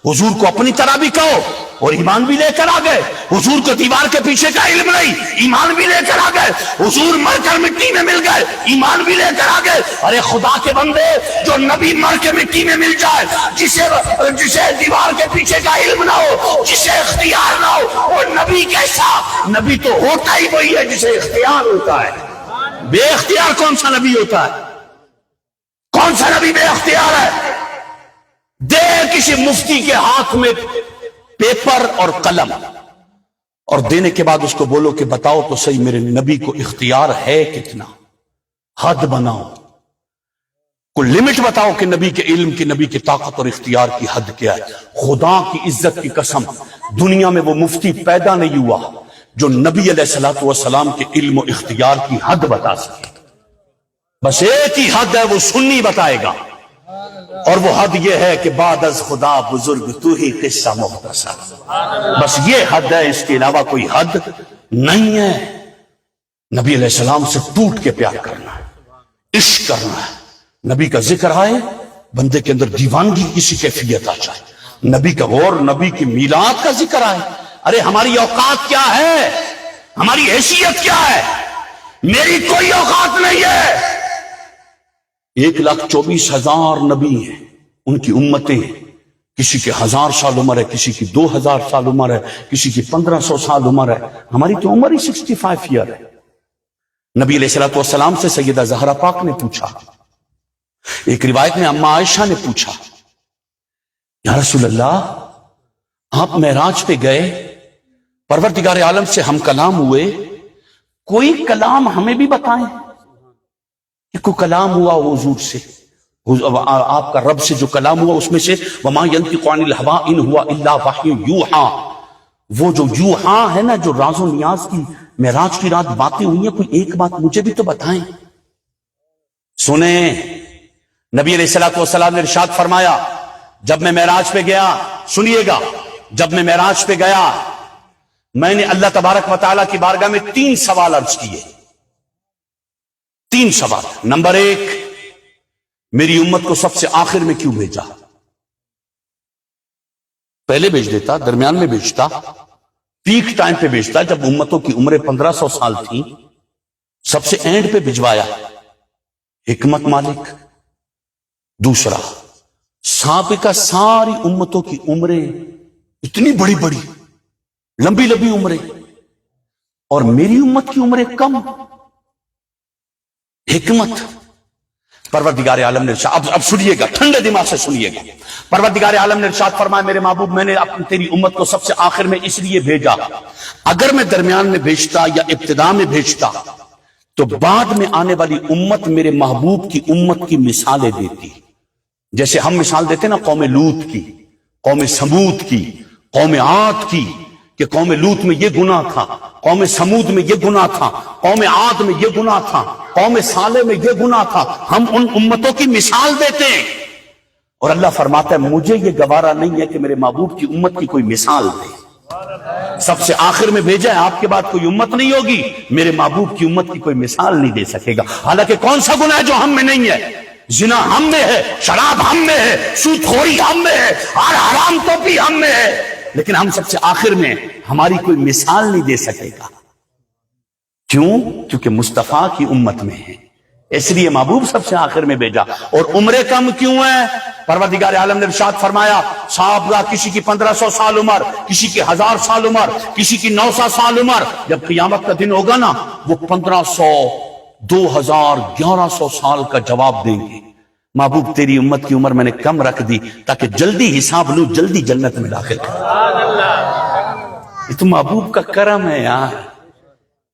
حضور کو اپنی طرح بھی کہو اور ایمان بھی لے کر آ گئے. حضور کو دیوار کے پیچھے کا علم نہیں، ایمان بھی لے کر آ گئے. حضور مر کر مٹی میں مل گئے، ایمان بھی لے کر آ گئے. ارے خدا کے بندے، جو نبی مر کے مٹی میں مل جائے، جسے دیوار کے پیچھے کا علم نہ ہو، جسے اختیار نہ ہو، اور نبی کیسا؟ نبی تو ہوتا ہی وہی ہے جسے اختیار ہوتا ہے. بے اختیار کون سا نبی ہوتا ہے؟ کون سا نبی بے اختیار ہے؟ دے کسی مفتی کے ہاتھ میں پیپر اور قلم، اور دینے کے بعد اس کو بولو کہ بتاؤ تو صحیح میرے نبی کو اختیار ہے کتنا. حد بناؤ، کوئی لمٹ بتاؤ کہ نبی کے علم کی، نبی کی طاقت اور اختیار کی حد کیا ہے. خدا کی عزت کی قسم، دنیا میں وہ مفتی پیدا نہیں ہوا جو نبی علیہ الصلوۃ والسلام کے علم و اختیار کی حد بتا سکے. بس ایک ہی حد ہے، وہ سنی بتائے گا، اور وہ حد یہ ہے کہ بعد از خدا بزرگ تو ہی قصہ مختصر. بس یہ حد ہے، اس کے علاوہ کوئی حد نہیں ہے. نبی علیہ السلام سے ٹوٹ کے پیار کرنا ہے، عشق کرنا ہے. نبی کا ذکر آئے، بندے کے اندر دیوانگی کسی کیفیت آ جائے. نبی کا غور، نبی کی میلاد کا ذکر آئے. ارے ہماری اوقات کیا ہے؟ ہماری حیثیت کیا ہے؟ میری کوئی اوقات نہیں ہے. 1,24,000 نبی ہیں، ان کی امتیں ہیں. کسی کی 1000 سال عمر ہے، کسی کی 2000 سال عمر ہے، کسی کی 1500 سال عمر ہے. ہماری تو عمر ہی 65 ایئر ہے. نبی علیہ الصلوۃ والسلام سے سیدہ زہرا پاک نے پوچھا، ایک روایت میں اما عائشہ نے پوچھا، یا رسول اللہ آپ معراج پہ گئے، پروردگار عالم سے ہم کلام ہوئے، کوئی کلام ہمیں بھی بتائیں کہ کوئی کلام ہوا حضور سے، آپ کا رب سے جو کلام ہوا اس میں سے وما ينطق عن الهوى ان هو الا وحی یوحى، وہ جو یوحا ہے نا، جو راز و نیاز کی معراج کی رات باتیں ہوئی ہیں، کوئی ایک بات مجھے بھی تو بتائیں. سنیں، نبی علیہ الصلوۃ والسلام نے ارشاد فرمایا جب میں معراج پہ گیا، سنیے گا، جب میں معراج پہ گیا میں نے اللہ تبارک و تعالیٰ کی بارگاہ میں 3 سوال عرض کیے. 3 سوال. نمبر 1، میری امت کو سب سے آخر میں کیوں بھیجا؟ پہلے بھیج دیتا، درمیان میں بھیجتا، پیک ٹائم پہ بھیجتا جب امتوں کی عمریں 1500 سال تھی، سب سے اینڈ پہ بھجوایا. حکمت مالک. دوسرا، سابقہ ساری امتوں کی عمریں اتنی بڑی بڑی لمبی لمبی عمریں، اور میری امت کی عمریں کم. حکمت. پروردگار عالم نے ارشاد، اب سنیے گا، ٹھنڈے دماغ سے سنیے گا. پروردگار عالم نے ارشاد فرمایا میرے محبوب میں نے اپنی تیری امت کو سب سے آخر میں اس لیے بھیجا، اگر میں درمیان میں بھیجتا یا ابتدا میں بھیجتا تو بعد میں آنے والی امت میرے محبوب کی امت کی مثالیں دیتی. جیسے ہم مثال دیتے نا قوم لوط کی، قوم سمود کی، قوم عاد کی، کہ قوم لوط میں یہ گناہ تھا، قوم سمود میں یہ گناہ تھا، قوم عاد میں یہ گناہ تھا، قوم صالح میں یہ گناہ تھا. ہم ان امتوں کی مثال دیتے ہیں، اور اللہ فرماتا ہے مجھے یہ گوارا نہیں ہے کہ میرے محبوب کی امت کی کوئی مثال دے. سب سے آخر میں بھیجا ہے، آپ کے بعد کوئی امت نہیں ہوگی، میرے محبوب کی امت کی کوئی مثال نہیں دے سکے گا. حالانکہ کون سا گناہ ہے جو ہم میں نہیں ہے؟ زنا ہم میں ہے، شراب ہم میں ہے، سود خوری ہم میں ہے، اور حرام توپی ہم میں ہے، لیکن ہم سب سے آخر میں، ہماری کوئی مثال نہیں دے سکے گا. کیوں؟ کیونکہ مصطفیٰ کی امت میں ہے، اس لیے محبوب سب سے آخر میں بھیجا. اور عمریں کم کیوں ہیں؟ پروردگار عالم نے ارشاد فرمایا صحابہ کسی کی 1500 سال عمر، کسی کی 1000 سال عمر، کسی کی 900 سال عمر، جب قیامت کا دن ہوگا نا وہ 1500 2000 1100 سال کا جواب دیں گے. محبوب تیری امت کی عمر میں نے کم رکھ دی تاکہ جلدی حساب لوں، جلدی جنت میں داخل کروں. یہ تو محبوب کا کرم ہے یار،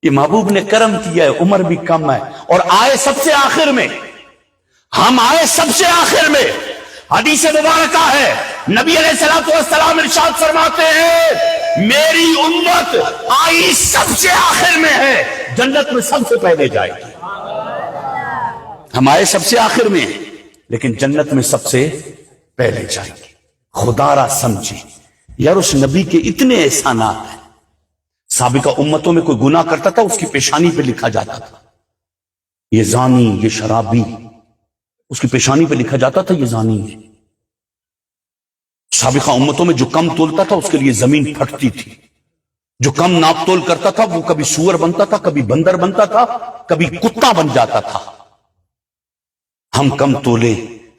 یہ محبوب نے کرم کیا ہے، عمر بھی کم ہے. اور آئے سب سے آخر میں، ہم آئے سب سے آخر میں. حدیث مبارکہ ہے نبی علیہ الصلوۃ والسلام ارشاد فرماتے ہیں میری امت آئی سب سے آخر میں ہے، جنت میں سب سے پہلے جائے گی. ہم آئے سب سے آخر میں ہیں لیکن جنت میں سب سے پہلے جائیں گے. خدا را سمجھے یار، اس نبی کے اتنے احسانات ہیں. سابقہ امتوں میں کوئی گناہ کرتا تھا اس کی پیشانی پہ لکھا جاتا تھا یہ زانی، یہ شرابی، اس کی پیشانی پہ لکھا جاتا تھا یہ زانی ہے. سابقہ امتوں میں جو کم تولتا تھا اس کے لیے زمین پھٹتی تھی، جو کم ناپ تول کرتا تھا وہ کبھی سور بنتا تھا، کبھی بندر بنتا تھا، کبھی کتا بن جاتا تھا. ہم کم تولے،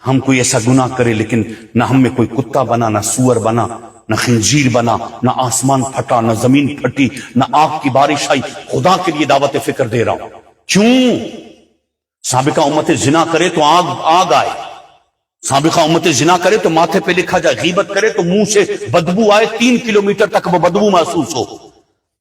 ہم کوئی ایسا گناہ کرے لیکن نہ ہم میں کوئی کتا بنا، نہ سور بنا، نہ خنزیر بنا، نہ آسمان پھٹا، نہ زمین پھٹی، نہ آگ کی بارش آئی. خدا کے لیے دعوت فکر دے رہا ہوں. کیوں؟ سابقہ امت زنا کرے تو آگ آئے، سابقہ امت زنا کرے تو ماتھے پہ لکھا جائے، غیبت کرے تو منہ سے بدبو آئے، 3 کلومیٹر تک وہ بدبو محسوس ہو.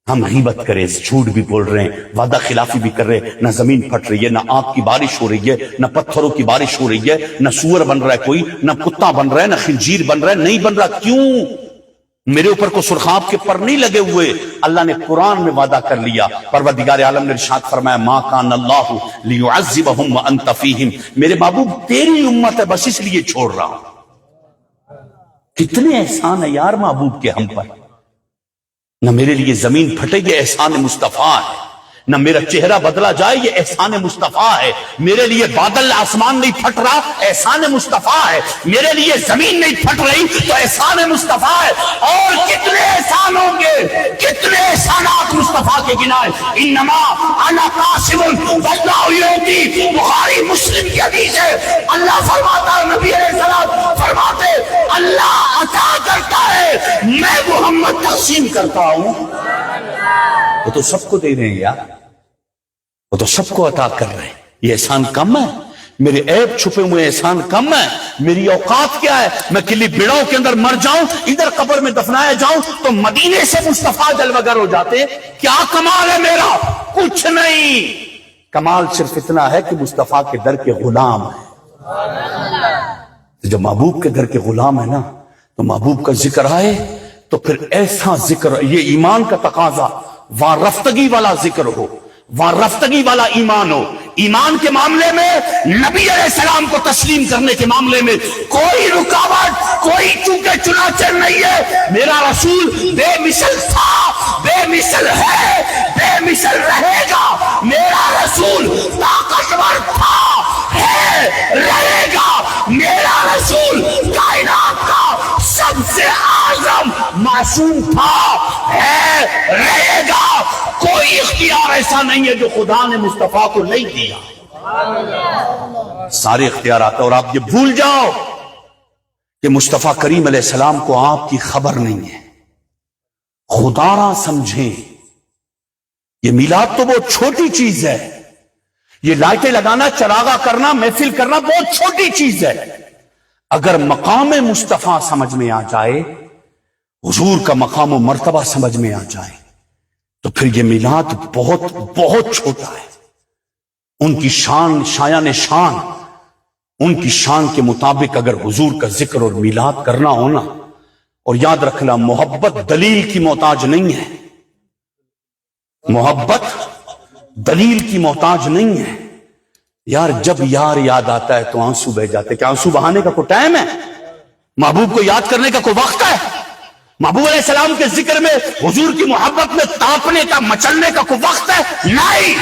ہم غیبت کریں، جھوٹ بھی بول رہے ہیں، وعدہ خلافی بھی کر رہے ہیں، نہ زمین پھٹ رہی ہے، نہ آگ کی بارش ہو رہی ہے، نہ پتھروں کی بارش ہو رہی ہے، نہ سور بن رہا ہے کوئی، نہ کتا بن رہا ہے، نہ خنزیر بن رہا ہے، نہیں بن رہا. کیوں؟ میرے اوپر کو سرخاب کے پر نہیں لگے ہوئے. اللہ نے قرآن میں وعدہ کر لیا. پروردگار عالم نے ارشاد فرمایا ما کان اللہ لیعذبہم وانت فیہم، میرے محبوب تیری امت ہے بس اس لیے چھوڑ رہا ہوں. کتنے احسان ہے یار محبوب کے ہم پر. نہ میرے لیے زمین پھٹے یہ احسان مصطفیٰ ہے، نہ میرا چہرہ بدلا جائے یہ احسان مصطفیٰ ہے، میرے لیے بادل آسمان نہیں پھٹ رہا احسان مصطفیٰ ہے، میرے لیے زمین نہیں پھٹ رہی تو احسان مصطفیٰ ہے. اور کتنے احسان ہوں گے، کتنے احسانات مصطفیٰ کے گنائے. انما انا قاسم واللہ یعطی، بخاری مسلم کی حدیث ہے. اللہ فرماتا ہے، نبی علیہ السلام فرماتے اللہ عطا تقسیم کرتا ہوں. وہ تو سب کو دے رہے ہیں یار, وہ تو سب کو عطا کر رہے ہیں. یہ احسان کم ہے؟ میرے عیب چھپے ہوئے احسان کم ہے؟ میری اوقات کیا ہے؟ میں کلی بیڑوں کے اندر مر جاؤں, ادھر قبر میں دفنایا جاؤں تو مدینے سے مصطفیٰ جلوگر ہو جاتے. کیا کمال ہے میرا؟ کچھ نہیں. کمال صرف اتنا ہے کہ مصطفیٰ کے در کے غلام ہے. جب محبوب کے در کے غلام ہے نا, تو محبوب کا ذکر آئے تو پھر ایسا ذکر, یہ ایمان کا تقاضا, وارفتگی والا ذکر ہو, وارفتگی والا ایمان ہو. ایمان کے معاملے میں, نبی علیہ السلام کو تسلیم کرنے کے معاملے میں کوئی رکاوٹ, کوئی چونکہ چنانچہ نہیں ہے. میرا رسول بے مثل تھا, بے مثل ہے, بے مثل رہے گا. میرا رسول طاقتور تھا, ہے, رہے گا. میرا رسول کائنات کا سب سے اعظم معصوم تھا, ہے, رہے گا. کوئی اختیار ایسا نہیں ہے جو خدا نے مصطفیٰ کو نہیں دیا. سارے اختیارات. اور آپ یہ بھول جاؤ کہ مصطفیٰ کریم علیہ السلام کو آپ کی خبر نہیں ہے. خدا را سمجھیں, یہ میلاد تو بہت چھوٹی چیز ہے. یہ لائٹیں لگانا, چراغا کرنا, محفل کرنا بہت چھوٹی چیز ہے. اگر مقام مصطفیٰ سمجھ میں آ جائے, حضور کا مقام و مرتبہ سمجھ میں آ جائے, تو پھر یہ میلاد بہت بہت چھوٹا ہے. ان کی شان, شایان شان, ان کی شان کے مطابق اگر حضور کا ذکر اور میلاد کرنا ہونا. اور یاد رکھنا, محبت دلیل کی محتاج نہیں ہے. محبت دلیل کی محتاج نہیں ہے. یار جب یار یاد آتا ہے تو آنسو بہ جاتے. کیا آنسو بہانے کا کوئی ٹائم ہے؟ محبوب کو یاد کرنے کا کوئی وقت ہے؟ محبوب علیہ السلام کے ذکر میں, حضور کی محبت میں تاپنے کا, مچلنے کا کوئی وقت ہے؟ نہیں,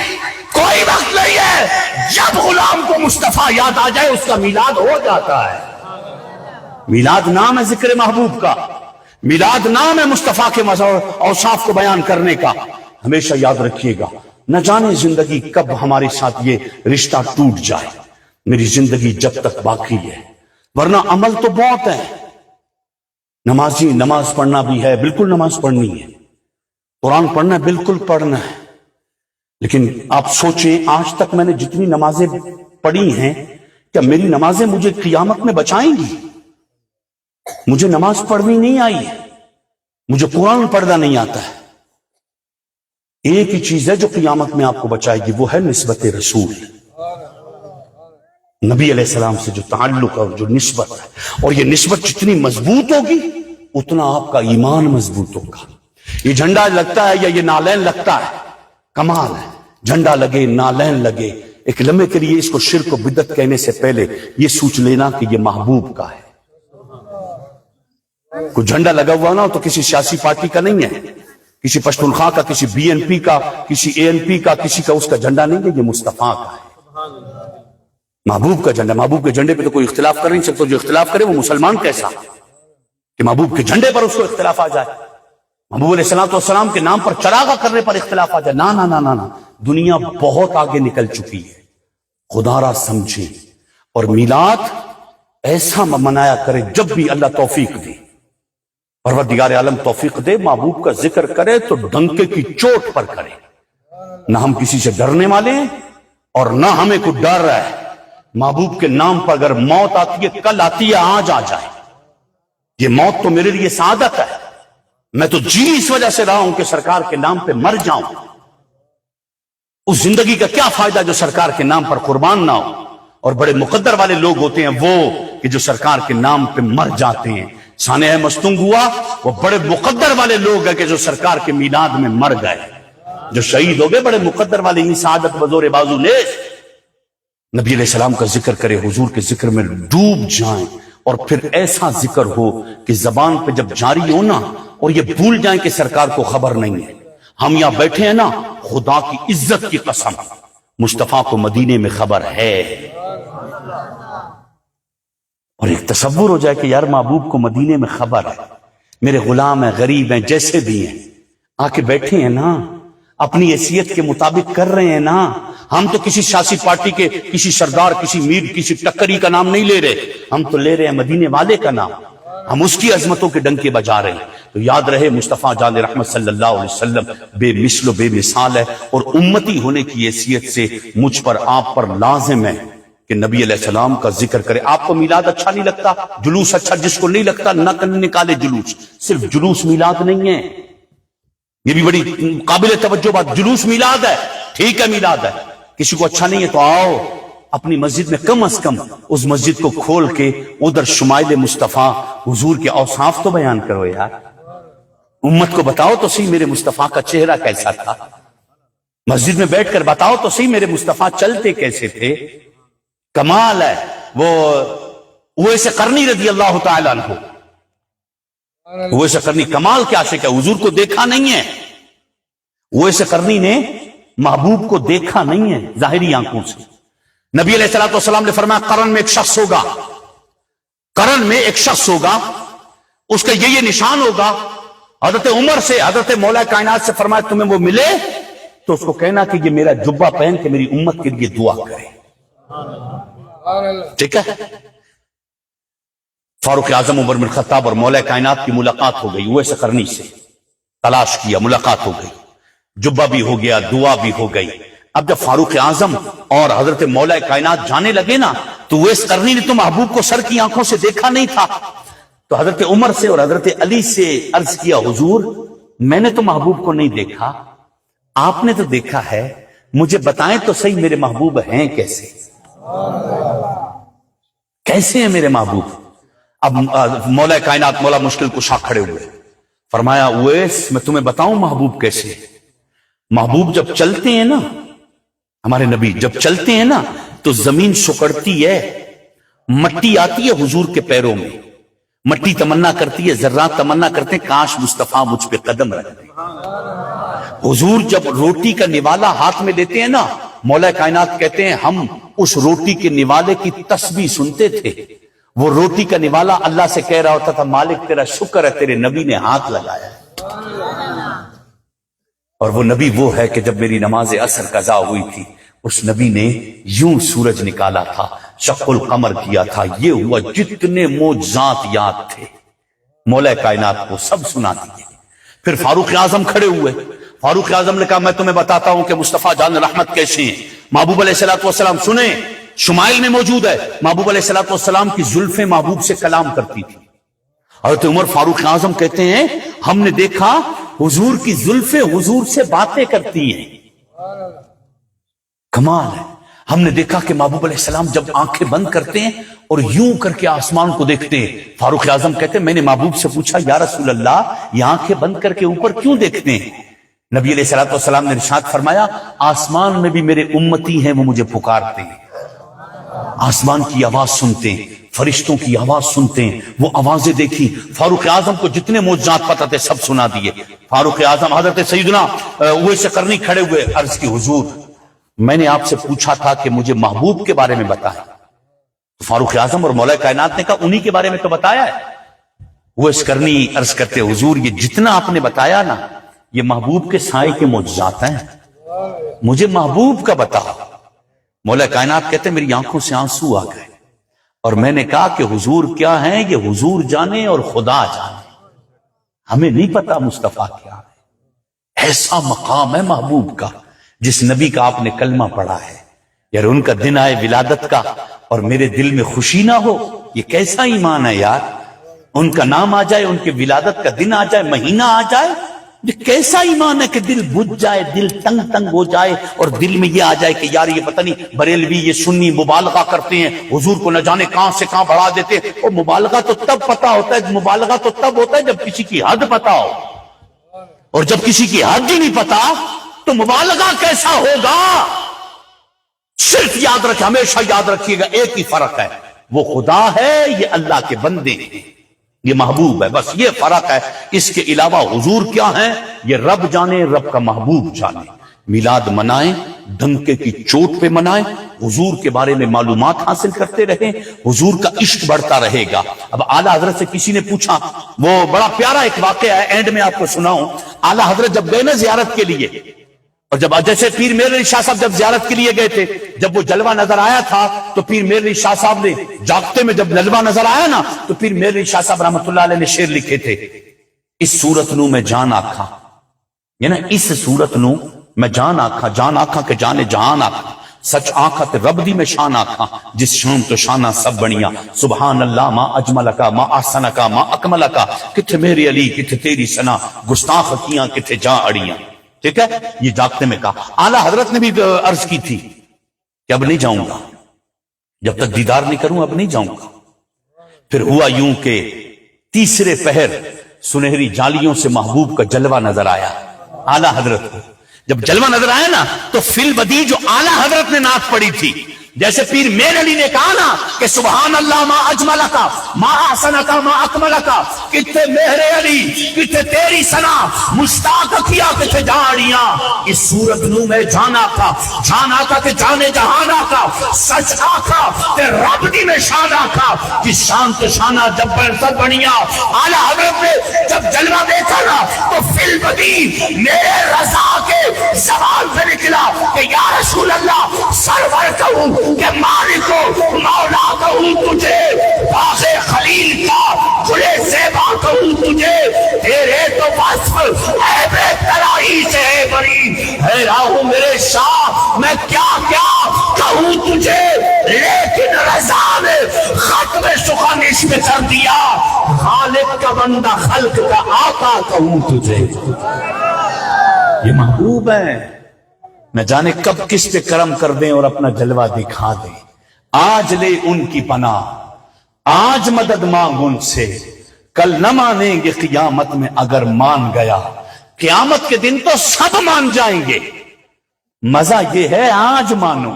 کوئی وقت نہیں ہے. جب غلام کو مصطفیٰ یاد آ جائے اس کا میلاد ہو جاتا ہے. میلاد نام ہے ذکر محبوب کا, میلاد نام ہے مصطفیٰ کے اوصاف کو بیان کرنے کا. ہمیشہ یاد رکھیے گا, نہ جانے زندگی کب ہمارے ساتھ یہ رشتہ ٹوٹ جائے. میری زندگی جب تک باقی ہے, ورنہ عمل تو بہت ہے. نمازی, نماز پڑھنا بھی ہے, بالکل نماز پڑھنی ہے. قرآن پڑھنا ہے, بالکل پڑھنا ہے. لیکن آپ سوچیں, آج تک میں نے جتنی نمازیں پڑھی ہیں, کیا میری نمازیں مجھے قیامت میں بچائیں گی؟ مجھے نماز پڑھنی نہیں آئی ہے, مجھے قرآن پڑھنا نہیں آتا ہے. ایک ہی چیز ہے جو قیامت میں آپ کو بچائے گی, وہ ہے نسبت رسول. نبی علیہ السلام سے جو تعلق اور جو نسبت ہے, اور یہ نسبت جتنی مضبوط ہوگی اتنا آپ کا ایمان مضبوط ہوگا. یہ جھنڈا لگتا ہے یا یہ نالین لگتا ہے, کمال ہے. جھنڈا لگے, نالین لگے, ایک لمحے کے لیے اس کو شرک و بدعت کہنے سے پہلے یہ سوچ لینا کہ یہ محبوب کا ہے. کوئی جھنڈا لگا ہوا نا تو کسی سیاسی پارٹی کا نہیں ہے, کسی پشتونخوا کا, کسی بی این پی کا, کسی اے این پی کا, کسی کا اس کا جھنڈا نہیں ہے. یہ مصطفیٰ کا ہے, محبوب کا جھنڈا. محبوب کے جھنڈے پہ تو کوئی اختلاف کر نہیں سکتا. جو اختلاف کرے وہ مسلمان کیسا کہ محبوب کے جھنڈے پر اس کو اختلاف آ جائے, محبوب علیہ السلام کے نام پر چراغا کرنے پر اختلاف آ جائے. نا نا نا نا نا, دنیا بہت آگے نکل چکی ہے. خدا را سمجھیں, اور میلاد ایسا منایا کرے جب بھی اللہ توفیق دے, پروردگار عالم توفیق دے. محبوب کا ذکر کرے تو ڈنکے کی چوٹ پر کرے. نہ ہم کسی سے ڈرنے والے ہیں اور نہ ہمیں کوئی ڈر رہا ہے. محبوب کے نام پر اگر موت آتی ہے, کل آتی ہے, آج آ جائے. یہ موت تو میرے لیے سعادت ہے. میں تو جی اس وجہ سے رہا ہوں کہ سرکار کے نام پہ مر جاؤں. اس زندگی کا کیا فائدہ جو سرکار کے نام پر قربان نہ ہو. اور بڑے مقدر والے لوگ ہوتے ہیں وہ کہ جو سرکار کے نام پہ مر جاتے ہیں. سانحہ مستنگ ہوا, وہ بڑے مقدر والے لوگ ہیں کہ جو سرکار کے میلاد میں مر گئے. جو شہید ہو گئے بڑے مقدر والے, ہی سعادت بزور بازو نیش. نبی علیہ السلام کا ذکر کرے, حضور کے ذکر میں ڈوب جائیں, اور پھر ایسا ذکر ہو کہ زبان پہ جب جاری ہونا اور یہ بھول جائیں کہ سرکار کو خبر نہیں ہے. ہم یہاں بیٹھے ہیں نا, خدا کی عزت کی قسم مصطفیٰ کو مدینے میں خبر ہے. اور ایک تصور ہو جائے کہ یار محبوب کو مدینے میں خبر ہے, میرے غلام ہیں, غریب ہیں, جیسے بھی ہیں, آ کے بیٹھے ہیں نا, اپنی حیثیت کے مطابق کر رہے ہیں نا. ہم تو کسی سیاسی پارٹی کے, کسی سردار, کسی میر, کسی ٹکری کا نام نہیں لے رہے. ہم تو لے رہے ہیں مدینے والے کا نام. ہم اس کی عظمتوں کے ڈنکے بجا رہے ہیں. تو یاد رہے مصطفیٰ جان رحمت صلی اللہ علیہ وسلم بے مثل و بے مثال ہے، اور امتی ہونے کی حیثیت سے مجھ پر آپ پر لازم ہے کہ نبی علیہ السلام کا ذکر کرے۔ آپ کو میلاد اچھا نہیں لگتا، جلوس اچھا جس کو نہیں لگتا نہ نکالے جلوس، صرف جلوس میلاد نہیں ہے، یہ بھی بڑی قابل توجہ بات، جلوس میلاد ہے، ٹھیک ہے میلاد ہے، کسی کو اچھا نہیں ہے تو آؤ اپنی مسجد میں کم از کم اس مسجد کو کھول کے ادھر شمائل مصطفیٰ حضور کے اوصاف تو بیان کرو یار، امت کو بتاؤ تو صحیح میرے مصطفیٰ کا چہرہ کیسا تھا، مسجد میں بیٹھ کر بتاؤ تو صحیح میرے مصطفیٰ چلتے کیسے تھے۔ کمال ہے وہ اویس قرنی رضی اللہ تعالیٰ عنہ، اویس قرنی کمال کے عاشق ہے، حضور کو دیکھا نہیں ہے، اویس قرنی نے محبوب کو دیکھا نہیں ہے ظاہری آنکھوں سے۔ نبی علیہ الصلوۃ والسلام نے فرمایا قرن میں ایک شخص ہوگا، قرن میں ایک شخص ہوگا، اس کا یہ نشان ہوگا، حضرت عمر سے حضرت مولا کائنات سے فرمایا تمہیں وہ ملے تو اس کو کہنا کہ یہ میرا جبہ پہن کے میری امت کے لیے دعا کرے، ٹھیک ہے۔ فاروق اعظم عمر بن خطاب اور مولا کائنات کی ملاقات ہو گئی، اویس قرنی سے تلاش کیا، ملاقات ہو گئی، جبہ بھی ہو گیا، دعا بھی ہو گئی۔ اب جب فاروق اعظم اور حضرت مولا کائنات جانے لگے نا تو اویس قرنی نے تو محبوب کو سر کی آنکھوں سے دیکھا نہیں تھا، تو حضرت عمر سے اور حضرت علی سے عرض کیا حضور میں نے تو محبوب کو نہیں دیکھا، آپ نے تو دیکھا ہے، مجھے بتائیں تو صحیح میرے محبوب ہیں کیسے، کیسے ہیں میرے محبوب۔ اب مولا کائنات مولا مشکل کشا کھڑے ہوئے، فرمایا اویس میں تمہیں بتاؤں محبوب کیسے، محبوب جب چلتے ہیں نا، ہمارے نبی جب چلتے ہیں نا تو زمین سکڑتی ہے، مٹی آتی ہے حضور کے پیروں میں، مٹی تمنا کرتی ہے، ذرات تمنا کرتے ہیں کاش مصطفیٰ مجھ پہ قدم رکھ دے۔ حضور جب روٹی کا نوالا ہاتھ میں لیتے ہیں نا، مولا کائنات کہتے ہیں ہم اس روٹی کے نوالے کی تسبیح سنتے تھے، وہ روٹی کا نوالا اللہ سے کہہ رہا ہوتا تھا مالک تیرا شکر ہے تیرے نبی نے ہاتھ لگایا ہے۔ اور وہ نبی وہ ہے کہ جب میری نماز عصر قضا ہوئی تھی اس نبی نے یوں سورج نکالا تھا، شق القمر کیا تھا، یہ ہوا، جتنے معجزات یاد تھے مولا کائنات کو سب سنا دیے۔ پھر فاروق اعظم کھڑے ہوئے، فاروق اعظم نے کہا میں تمہیں بتاتا ہوں کہ مصطفیٰ جان رحمت کیسے ہیں۔ محبوب علیہ الصلوۃ والسلام سنیں، شمائل میں موجود ہے، محبوب علیہ الصلوۃ والسلام کی زلفیں محبوب سے کلام کرتی تھی۔ حضرت عمر فاروق اعظم کہتے ہیں ہم نے دیکھا حضور کی زلفیں حضور سے باتیں کرتی ہیں، کمال ہے۔ ہم نے دیکھا کہ محبوب علیہ السلام جب آنکھیں بند کرتے ہیں اور یوں کر کے آسمان کو دیکھتے ہیں، فاروق اعظم کہتے ہیں میں نے محبوب سے پوچھا یا رسول اللہ یہ آنکھیں بند کر کے اوپر کیوں دیکھتے ہیں؟ نبی علیہ الصلوۃ والسلام نے ارشاد فرمایا آسمان میں بھی میرے امتی ہیں، وہ مجھے پکارتے ہیں، آسمان کی آواز سنتے ہیں، فرشتوں کی آواز سنتے ہیں، وہ آوازیں دیکھی۔ فاروق اعظم کو جتنے معجزات پتہ تھے سب سنا دیے۔ فاروق اعظم حضرت سیدنا اویس قرنی کھڑے ہوئے، عرض کی حضور میں نے آپ سے پوچھا تھا کہ مجھے محبوب کے بارے میں بتائیں، فاروق اعظم اور مولا کائنات نے کہا انہی کے بارے میں تو بتایا ہے۔ اویس قرنی عرض کرتے حضور یہ جتنا آپ نے بتایا نا یہ محبوب کے سائے کے معجزات ہیں، مجھے محبوب کا بتاؤ۔ مولا کائنات کہتے میری آنکھوں سے آنسو آ گئے اور میں نے کہا کہ حضور کیا ہیں یہ حضور جانے اور خدا جانے، ہمیں نہیں پتا مصطفیٰ کیا ہے۔ ایسا مقام ہے محبوب کا، جس نبی کا آپ نے کلمہ پڑھا ہے، یار ان کا دن آئے ولادت کا اور میرے دل میں خوشی نہ ہو، یہ کیسا ایمان ہے یار۔ ان کا نام آ جائے، ان کے ولادت کا دن آ جائے، مہینہ آ جائے، یہ کیسا ایمان ہے کہ دل بجھ جائے، دل تنگ تنگ ہو جائے اور دل میں یہ آ جائے کہ یار یہ پتہ نہیں بریلوی یہ سنی مبالغہ کرتے ہیں، حضور کو نہ جانے کہاں سے کہاں بڑھا دیتے ہیں۔ اور مبالغہ تو تب پتہ ہوتا ہے، مبالغہ تو تب ہوتا ہے جب کسی کی حد پتہ ہو، اور جب کسی کی حد ہی نہیں پتہ تو مبالغہ کیسا ہوگا۔ صرف یاد رکھیں، ہمیشہ یاد رکھیے گا ایک ہی فرق ہے، وہ خدا ہے یہ اللہ کے بندے ہیں، یہ محبوب ہے، بس یہ فرق ہے۔ اس کے علاوہ حضور کیا ہیں یہ رب جانے، رب کا محبوب جانے۔ میلاد منائیں، ڈنکے کی چوٹ پہ منائیں، حضور کے بارے میں معلومات حاصل کرتے رہیں، حضور کا عشق بڑھتا رہے گا۔ اب اعلیٰ حضرت سے کسی نے پوچھا، وہ بڑا پیارا ایک واقعہ ہے، اینڈ میں آپ کو سناؤں۔ اعلیٰ حضرت جب گئے نا زیارت کے لیے، اور جب جیسے پیر میر علی شاہ صاحب جب زیارت کے لیے گئے تھے، جب وہ جلوہ نظر آیا تھا تو پیر میر علی شاہ صاحب نے جاگتے میں جب جلوہ نظر آیا نا تو پیر میر علی شاہ صاحب رحمۃ اللہ علیہ نے شعر لکھے تھے، اس صورت نو میں جان آکھا، یعنی اس صورت نو میں جان آکھا کہ جانے جہان آکھا، سچ آکھا تے رب دی میں شان آکھا، جس شان تو شانہ سب بنیا، سبحان اللہ ما اجملکا ما احسنکا ما اکملکا، کتھے میرے علی کتھے تیری ثنا، گستاخ کیاں کتھے جا اڑیاں. ٹھیک ہے، یہ جاگتے میں کہا. اعلیٰ حضرت نے بھی عرض کی تھی کہ اب نہیں جاؤں گا، جب تک دیدار نہیں کروں اب نہیں جاؤں گا. پھر ہوا یوں کہ تیسرے پہر سنہری جالیوں سے محبوب کا جلوہ نظر آیا اعلیٰ حضرت کو. جب جلوہ نظر آیا نا تو فی البدی جو اعلیٰ حضرت نے نعت پڑھی تھی، جیسے پیر میر علی نے کہا نا کہ سبحان اللہ ما اجملکا ما احسنکا ما اکملکا، کتنے مہر علی کتنے تیری ثنا، مشتاق کیا کتنے جاڑیاں. اس صورت نو میں جانا تھا کہ جانے جہانا کا، سچ آکھا تے رب دی میں شان آکھا، جس شان تو شانہ جب سب بنیا. اعلیٰ حضرت نے جب جلوہ دیکھا نا تو فی البدی میرے رضا کے زبان سے نکلا کہ یا رسول اللہ سرور کہوں کہ مالک مولا کہوں تجھے، باغ خلیل کا گلے زیبا کہوں تجھے، تیرے تو وصف عیب ترائی سے ہے بری. حیران ہوں میرے شاہ میں کیا کہوں تجھے، لیکن رضا نے ختم سخن اس میں کر دیا، خالق کا بندہ خلق کا آقا کہوں تجھے. یہ محبوب ہے، نہ جانے کب کس پہ کرم کر دیں اور اپنا جلوہ دکھا دیں. آج لے ان کی پناہ، آج مدد مانگ ان سے، کل نہ مانیں گے قیامت میں اگر مان گیا. قیامت کے دن تو سب مان جائیں گے. مزہ یہ ہے آج مانو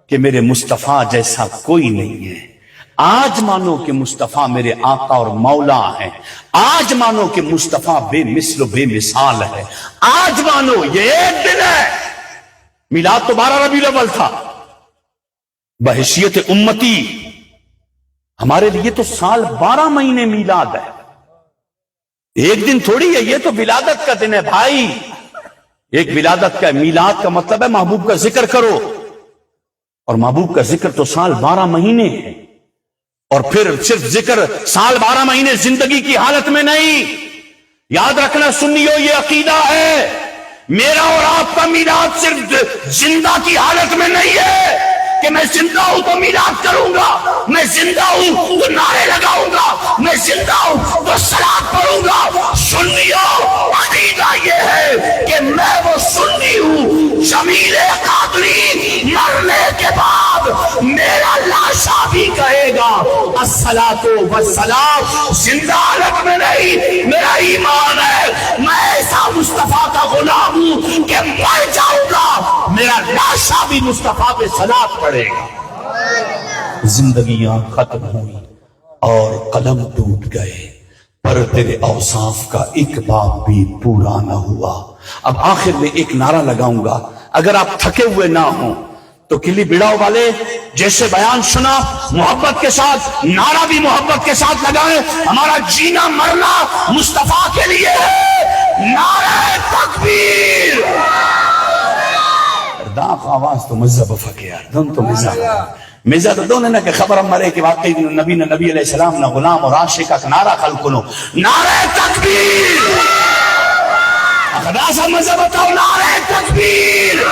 کہ میرے مصطفیٰ جیسا کوئی نہیں ہے. آج مانو کہ مصطفیٰ میرے آقا اور مولا ہیں. آج مانو کہ مصطفیٰ بے مثل و بے مثال ہے. آج مانو یہ ایک دن ہے. میلاد تو 12 ربیع الاول تھا. بحیثیت امتی ہمارے لیے تو سال 12 مہینے میلاد ہے. ایک دن تھوڑی ہے، یہ تو ولادت کا دن ہے بھائی. ایک ولادت کا، میلاد کا مطلب ہے محبوب کا ذکر کرو، اور محبوب کا ذکر تو سال 12 مہینے ہے. اور پھر صرف ذکر سال 12 مہینے زندگی کی حالت میں نہیں. یاد رکھنا سنیو، یہ عقیدہ ہے میرا اور آپ کا میلاد صرف زندہ کی حالت میں نہیں ہے کہ میں زندہ ہوں تو میلاد کروں گا، میں زندہ ہوں تو نعرے لگاؤں گا، میں زندہ ہوں تو صلاۃ پڑھوں گا. سنیو، عقیدہ یہ ہے کہ میں وہ سنی ہوں جمیل قادری مرنے کے بعد میرا لاشا بھی کہے گا الصلاۃ والسلام. زندہ حالت میں نہیں. میرا ایمان ہے میں ایسا مصطفیٰ کا غلام ہوں کہ مر جاؤں گا میرا لاشا بھی مصطفیٰ پہ صلاۃ پڑھے گا. زندگیاں ختم ہوئی اور قلم ٹوٹ گئے، پر تیرے اوصاف کا ایک باب بھی پورا نہ ہوا. اب آخر میں ایک نعرہ لگاؤں گا، اگر آپ تھکے ہوئے نہ ہوں تو کلی بڑاؤ والے جیسے بیان سنا محبت کے ساتھ، نعرہ بھی محبت کے ساتھ لگائیں. ہمارا جینا مرنا مصطفیٰ کے لیے ہے. نعرہ تکبیر. داغ آواز تو مزہ بفک یار، دن تو مزہ تو دون ہے نا کہ خبر ہم مرے کہ واقعی نبی علیہ السلام نہ غلام اور عاشق کا نعرہ خلق لو. نعرہ تکبیر. خدا سا مزہ بتاؤ. نعرہ تکبیر.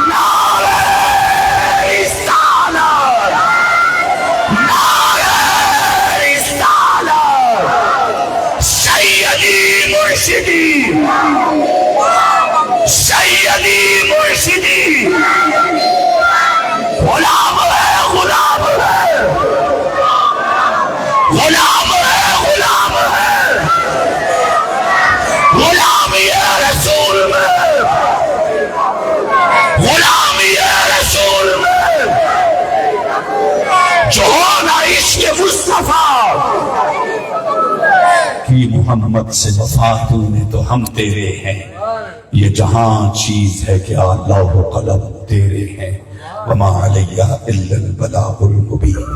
نعرہ رسالت. نعرہ رسالت. سیدی مرشدی، سیدی مرشدی. غلام ہے، غلام ہے، غلام ہے، غلام ہے. غلامی ہے رسول میں، غلامی ہے رسول میں. جو ہونا عشق مصطفیٰ کی محمد سے وفا نے تو ہم تیرے ہیں. یہ جہاں چیز ہے کہ لوح و قلم تیرے ہیں. وما علیہ الا البلاغ المبین.